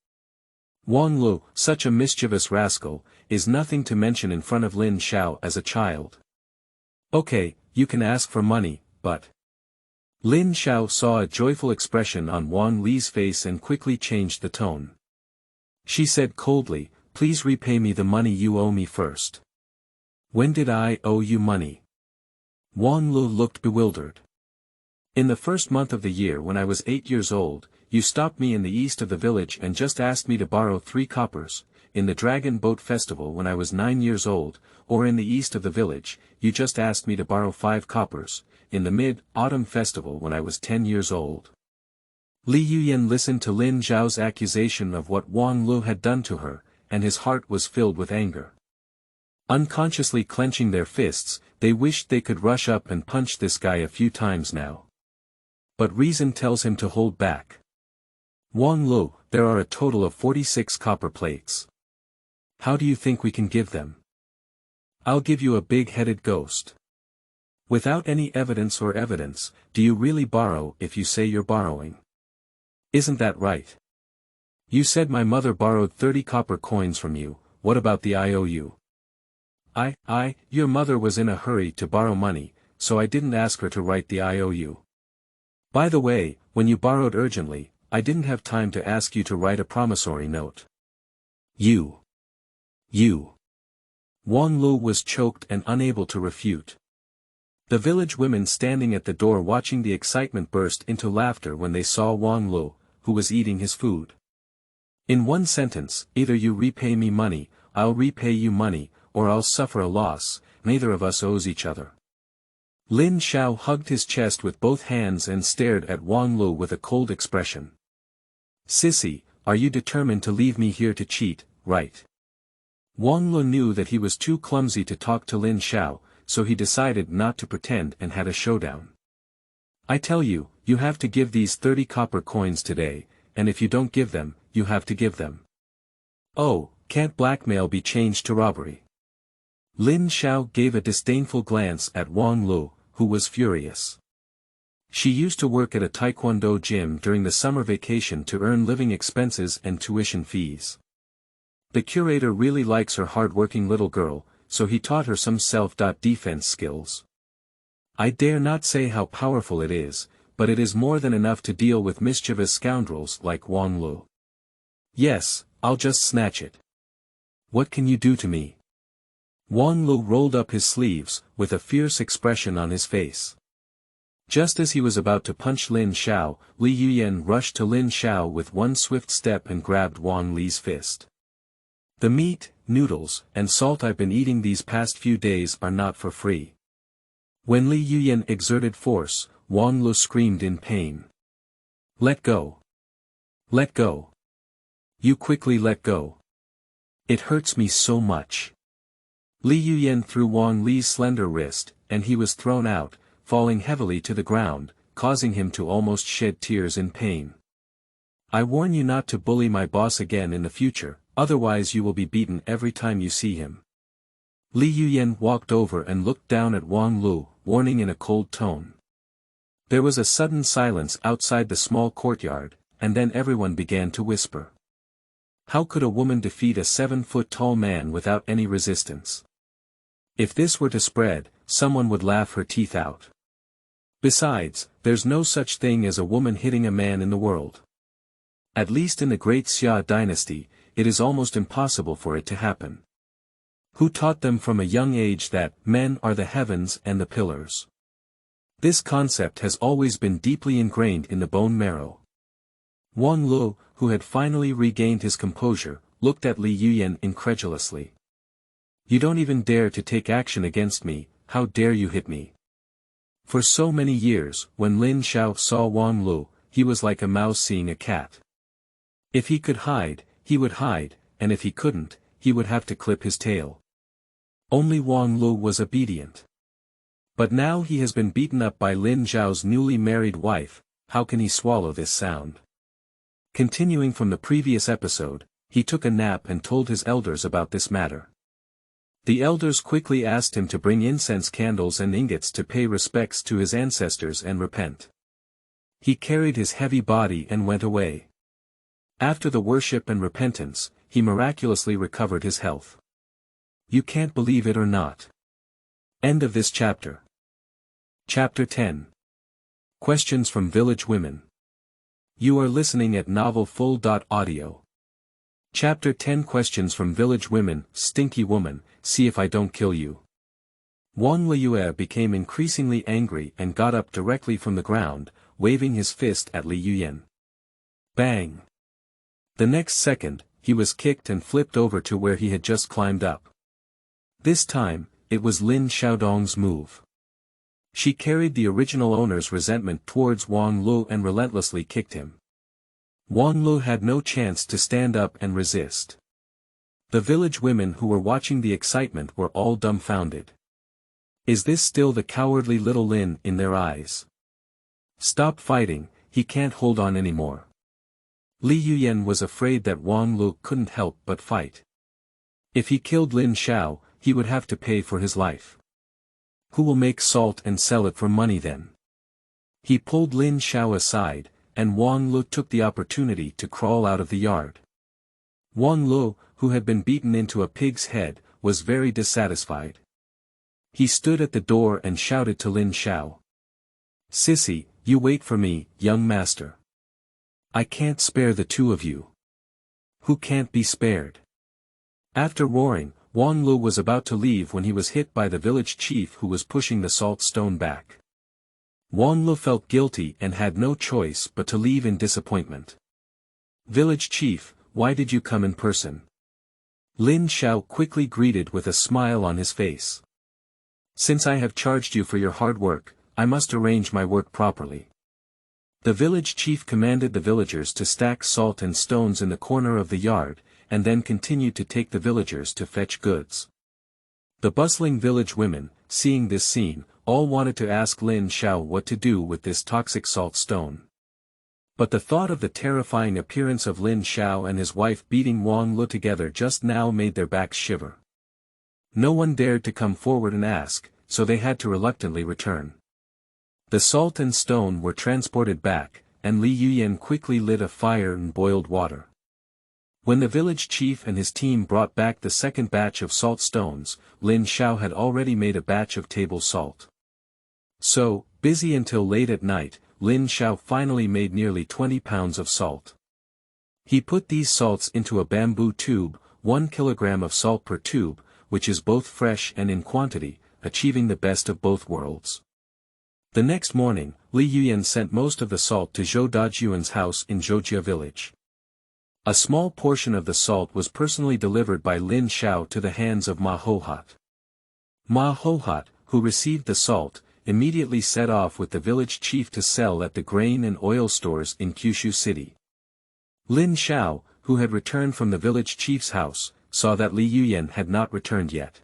Wang Lu, such a mischievous rascal, is nothing to mention in front of Lin Xiao as a child. Okay, you can ask for money, but... Lin Xiao saw a joyful expression on Wang Li's face and quickly changed the tone. She said coldly, please repay me the money you owe me first. When did I owe you money? Wang Lu looked bewildered. In the first month of the year when I was 8 years old, you stopped me in the east of the village and just asked me to borrow 3 coppers, in the Dragon Boat Festival when I was 9 years old, or in the east of the village, you just asked me to borrow 5 coppers, in the Mid-Autumn Festival when I was 10 years old. Li Yuyan listened to Lin Xiao's accusation of what Wang Lu had done to her, and his heart was filled with anger. Unconsciously clenching their fists, they wished they could rush up and punch this guy a few times now. But reason tells him to hold back. Wang Lu, there are a total of 46 copper plates. How do you think we can give them? I'll give you a big-headed ghost. Without any evidence, do you really borrow if you say you're borrowing? Isn't that right? You said my mother borrowed 30 copper coins from you, what about the IOU? Your mother was in a hurry to borrow money, so I didn't ask her to write the IOU. By the way, when you borrowed urgently, I didn't have time to ask you to write a promissory note. You. Wang Lu was choked and unable to refute. The village women standing at the door watching the excitement burst into laughter when they saw Wang Lu, who was eating his food. In one sentence, either you repay me money, I'll repay you money, or I'll suffer a loss, neither of us owes each other. Lin Xiao hugged his chest with both hands and stared at Wang Lu with a cold expression. Sissy, are you determined to leave me here to cheat, right? Wang Lu knew that he was too clumsy to talk to Lin Xiao, so he decided not to pretend and had a showdown. I tell you, you have to give these 30 copper coins today, and if you don't give them, you have to give them. Oh, can't blackmail be changed to robbery? Lin Xiao gave a disdainful glance at Wang Lu, who was furious. She used to work at a taekwondo gym during the summer vacation to earn living expenses and tuition fees. The curator really likes her hard-working little girl, so he taught her some self-defense skills. I dare not say how powerful it is, but it is more than enough to deal with mischievous scoundrels like Wang Lu. Yes, I'll just snatch it. What can you do to me? Wang Lu rolled up his sleeves, with a fierce expression on his face. Just as he was about to punch Lin Xiao, Li Yuyan rushed to Lin Xiao with one swift step and grabbed Wang Li's fist. The meat, noodles, and salt I've been eating these past few days are not for free. When Li Yuyan exerted force, Wang Lu screamed in pain. Let go. Let go. You quickly let go. It hurts me so much. Li Yuyan threw Wang Li's slender wrist, and he was thrown out, falling heavily to the ground, causing him to almost shed tears in pain. I warn you not to bully my boss again in the future, otherwise you will be beaten every time you see him. Li Yuyan walked over and looked down at Wang Lu, warning in a cold tone. There was a sudden silence outside the small courtyard, and then everyone began to whisper. How could a woman defeat a 7-foot-tall man without any resistance? If this were to spread, someone would laugh her teeth out. Besides, there's no such thing as a woman hitting a man in the world. At least in the Great Xia dynasty, it is almost impossible for it to happen. Who taught them from a young age that men are the heavens and the pillars? This concept has always been deeply ingrained in the bone marrow. Wang Lu, who had finally regained his composure, looked at Li Yuyan incredulously. You don't even dare to take action against me, how dare you hit me? For so many years, when Lin Xiao saw Wang Lu, he was like a mouse seeing a cat. If he could hide, he would hide, and if he couldn't, he would have to clip his tail. Only Wang Lu was obedient. But now he has been beaten up by Lin Xiao's newly married wife, how can he swallow this sound? Continuing from the previous episode, he took a nap and told his elders about this matter. The elders quickly asked him to bring incense candles and ingots to pay respects to his ancestors and repent. He carried his heavy body and went away. After the worship and repentance, he miraculously recovered his health. You can't believe it or not. End of this chapter. Chapter 10. Questions from Village Women. You are listening at novelfull.audio. Chapter 10 Questions from Village Women. Stinky woman, see if I don't kill you. Wang Liyue became increasingly angry and got up directly from the ground, waving his fist at Li Yuyan. Bang! The next second, he was kicked and flipped over to where he had just climbed up. This time, it was Lin Xiaodong's move. She carried the original owner's resentment towards Wang Lu and relentlessly kicked him. Wang Lu had no chance to stand up and resist. The village women who were watching the excitement were all dumbfounded. Is this still the cowardly little Lin in their eyes? Stop fighting, he can't hold on anymore. Li Yuyan was afraid that Wang Lu couldn't help but fight. If he killed Lin Xiao, he would have to pay for his life. Who will make salt and sell it for money then? He pulled Lin Xiao aside, and Wang Lu took the opportunity to crawl out of the yard. Wang Lu, who had been beaten into a pig's head, was very dissatisfied. He stood at the door and shouted to Lin Xiao. Sissy, you wait for me, young master. I can't spare the two of you. Who can't be spared? After roaring, Wang Lu was about to leave when he was hit by the village chief who was pushing the salt stone back. Wang Lu felt guilty and had no choice but to leave in disappointment. Village chief, why did you come in person? Lin Xiao quickly greeted with a smile on his face. Since I have charged you for your hard work, I must arrange my work properly. The village chief commanded the villagers to stack salt and stones in the corner of the yard, and then continued to take the villagers to fetch goods. The bustling village women, seeing this scene, all wanted to ask Lin Xiao what to do with this toxic salt stone. But the thought of the terrifying appearance of Lin Xiao and his wife beating Wang Lu together just now made their backs shiver. No one dared to come forward and ask, so they had to reluctantly return. The salt and stone were transported back, and Li Yuyan quickly lit a fire and boiled water. When the village chief and his team brought back the second batch of salt stones, Lin Xiao had already made a batch of table salt. So, busy until late at night, Lin Xiao finally made nearly 20 pounds of salt. He put these salts into a bamboo tube, 1 kilogram of salt per tube, which is both fresh and in quantity, achieving the best of both worlds. The next morning, Li Yuyan sent most of the salt to Zhou Dajun's house in Zhoujia village. A small portion of the salt was personally delivered by Lin Xiao to the hands of Ma Hohat. Ma Hohat, who received the salt, immediately set off with the village chief to sell at the grain and oil stores in Kyushu city. Lin Xiao, who had returned from the village chief's house, saw that Li Yuyan had not returned yet.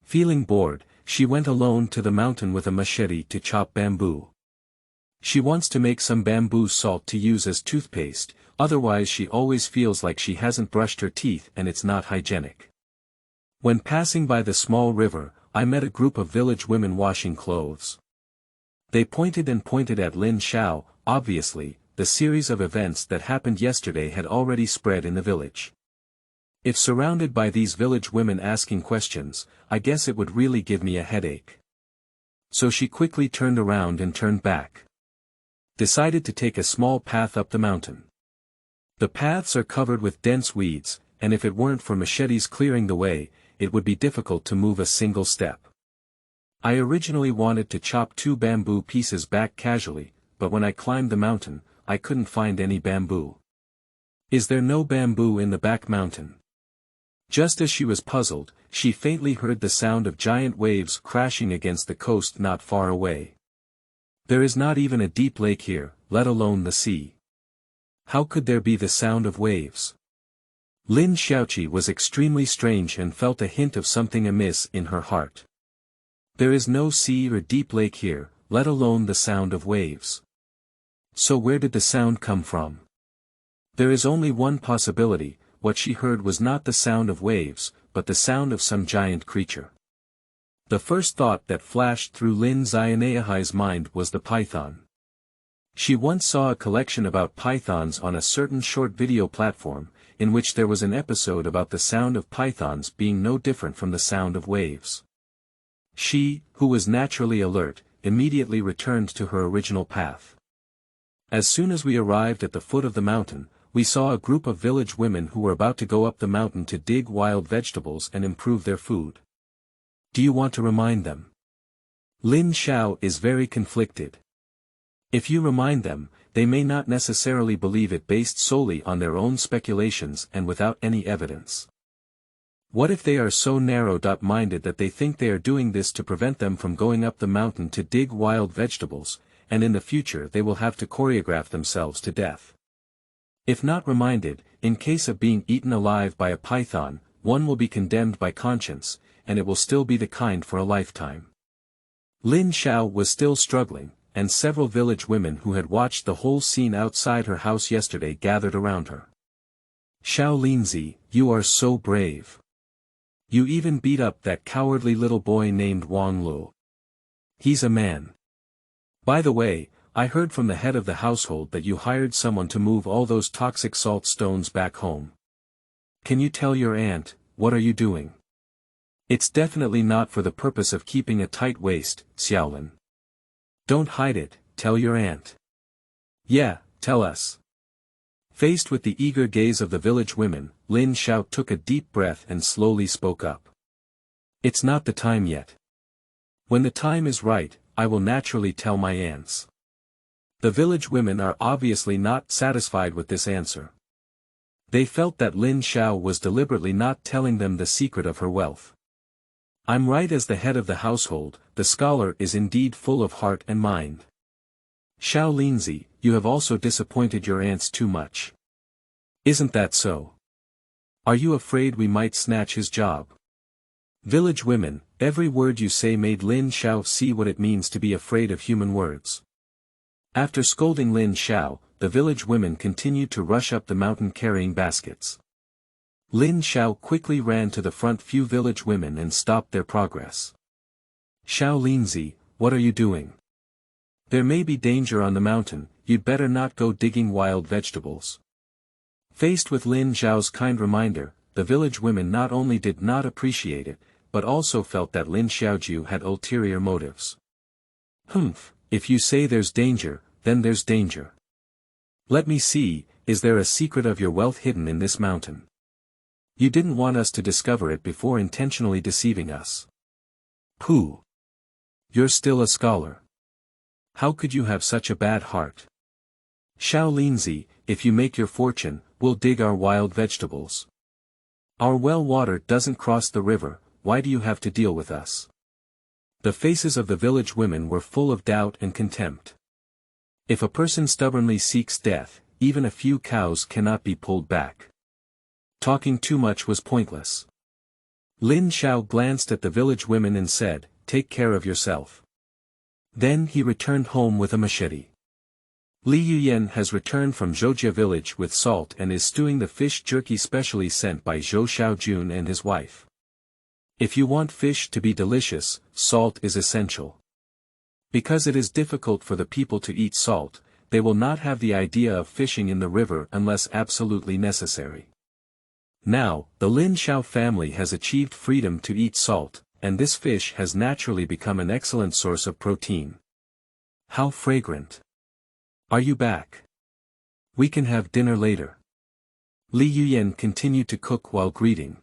Feeling bored, she went alone to the mountain with a machete to chop bamboo. She wants to make some bamboo salt to use as toothpaste, otherwise she always feels like she hasn't brushed her teeth and it's not hygienic. When passing by the small river, I met a group of village women washing clothes. They pointed at Lin Xiao. Obviously, the series of events that happened yesterday had already spread in the village. If surrounded by these village women asking questions, I guess it would really give me a headache. So she quickly turned around and turned back. Decided to take a small path up the mountain. The paths are covered with dense weeds, and if it weren't for machetes clearing the way, it would be difficult to move a single step. I originally wanted to chop 2 bamboo pieces back casually, but when I climbed the mountain, I couldn't find any bamboo. Is there no bamboo in the back mountain? Just as she was puzzled, she faintly heard the sound of giant waves crashing against the coast not far away. There is not even a deep lake here, let alone the sea. How could there be the sound of waves? Lin Xiaoqi was extremely strange and felt a hint of something amiss in her heart. There is no sea or deep lake here, let alone the sound of waves. So where did the sound come from? There is only one possibility. What she heard was not the sound of waves, but the sound of some giant creature. The first thought that flashed through Lin Xiao's mind was the python. She once saw a collection about pythons on a certain short video platform, in which there was an episode about the sound of pythons being no different from the sound of waves. She, who was naturally alert, immediately returned to her original path. As soon as we arrived at the foot of the mountain, we saw a group of village women who were about to go up the mountain to dig wild vegetables and improve their food. Do you want to remind them? Lin Xiao is very conflicted. If you remind them, they may not necessarily believe it based solely on their own speculations and without any evidence. What if they are so narrow-minded that they think they are doing this to prevent them from going up the mountain to dig wild vegetables, and in the future they will have to choreograph themselves to death? If not reminded, in case of being eaten alive by a python, one will be condemned by conscience, and it will still be the kind for a lifetime. Lin Xiao was still struggling, and several village women who had watched the whole scene outside her house yesterday gathered around her. Xiao Linzi, you are so brave. You even beat up that cowardly little boy named Wang Lu. He's a man. By the way, I heard from the head of the household that you hired someone to move all those toxic salt stones back home. Can you tell your aunt, what are you doing? It's definitely not for the purpose of keeping a tight waist, Xiaolin. Don't hide it, tell your aunt. Yeah, tell us. Faced with the eager gaze of the village women, Lin Xiao took a deep breath and slowly spoke up. It's not the time yet. When the time is right, I will naturally tell my aunts. The village women are obviously not satisfied with this answer. They felt that Lin Xiao was deliberately not telling them the secret of her wealth. I'm right, as the head of the household, the scholar is indeed full of heart and mind. Xiao Linzi, you have also disappointed your aunts too much. Isn't that so? Are you afraid we might snatch his job? Village women, every word you say made Lin Xiao see what it means to be afraid of human words. After scolding Lin Xiao, the village women continued to rush up the mountain carrying baskets. Lin Xiao quickly ran to the front few village women and stopped their progress. Xiao Linzi, what are you doing? There may be danger on the mountain, you'd better not go digging wild vegetables. Faced with Lin Xiao's kind reminder, the village women not only did not appreciate it, but also felt that Lin Xiaoju had ulterior motives. Humph, if you say there's danger, then there's danger. Let me see, is there a secret of your wealth hidden in this mountain? You didn't want us to discover it before intentionally deceiving us. Pooh. You're still a scholar. How could you have such a bad heart? Xiao Linzi, if you make your fortune, we'll dig our wild vegetables. Our well water doesn't cross the river, why do you have to deal with us? The faces of the village women were full of doubt and contempt. If a person stubbornly seeks death, even a few cows cannot be pulled back. Talking too much was pointless. Lin Xiao glanced at the village women and said, "Take care of yourself." Then he returned home with a machete. Li Yuyan has returned from Zhoujia village with salt and is stewing the fish jerky specially sent by Zhou Xiaojun and his wife. If you want fish to be delicious, salt is essential. Because it is difficult for the people to eat salt, they will not have the idea of fishing in the river unless absolutely necessary. Now, the Lin Xiao family has achieved freedom to eat salt, and this fish has naturally become an excellent source of protein. How fragrant! Are you back? We can have dinner later. Li Yuyan continued to cook while greeting.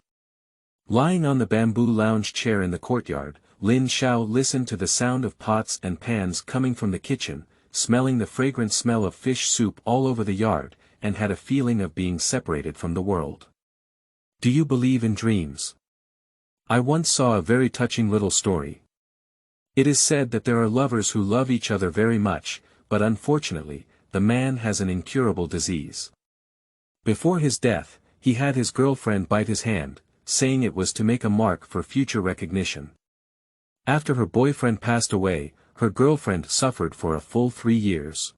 Lying on the bamboo lounge chair in the courtyard, Lin Xiao listened to the sound of pots and pans coming from the kitchen, smelling the fragrant smell of fish soup all over the yard, and had a feeling of being separated from the world. Do you believe in dreams? I once saw a very touching little story. It is said that there are lovers who love each other very much, but unfortunately, the man has an incurable disease. Before his death, he had his girlfriend bite his hand, saying it was to make a mark for future recognition. After her boyfriend passed away, her girlfriend suffered for a full 3 years.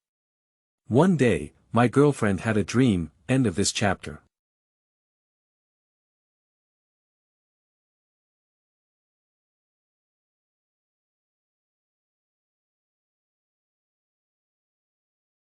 One day, my girlfriend had a dream, end of this chapter.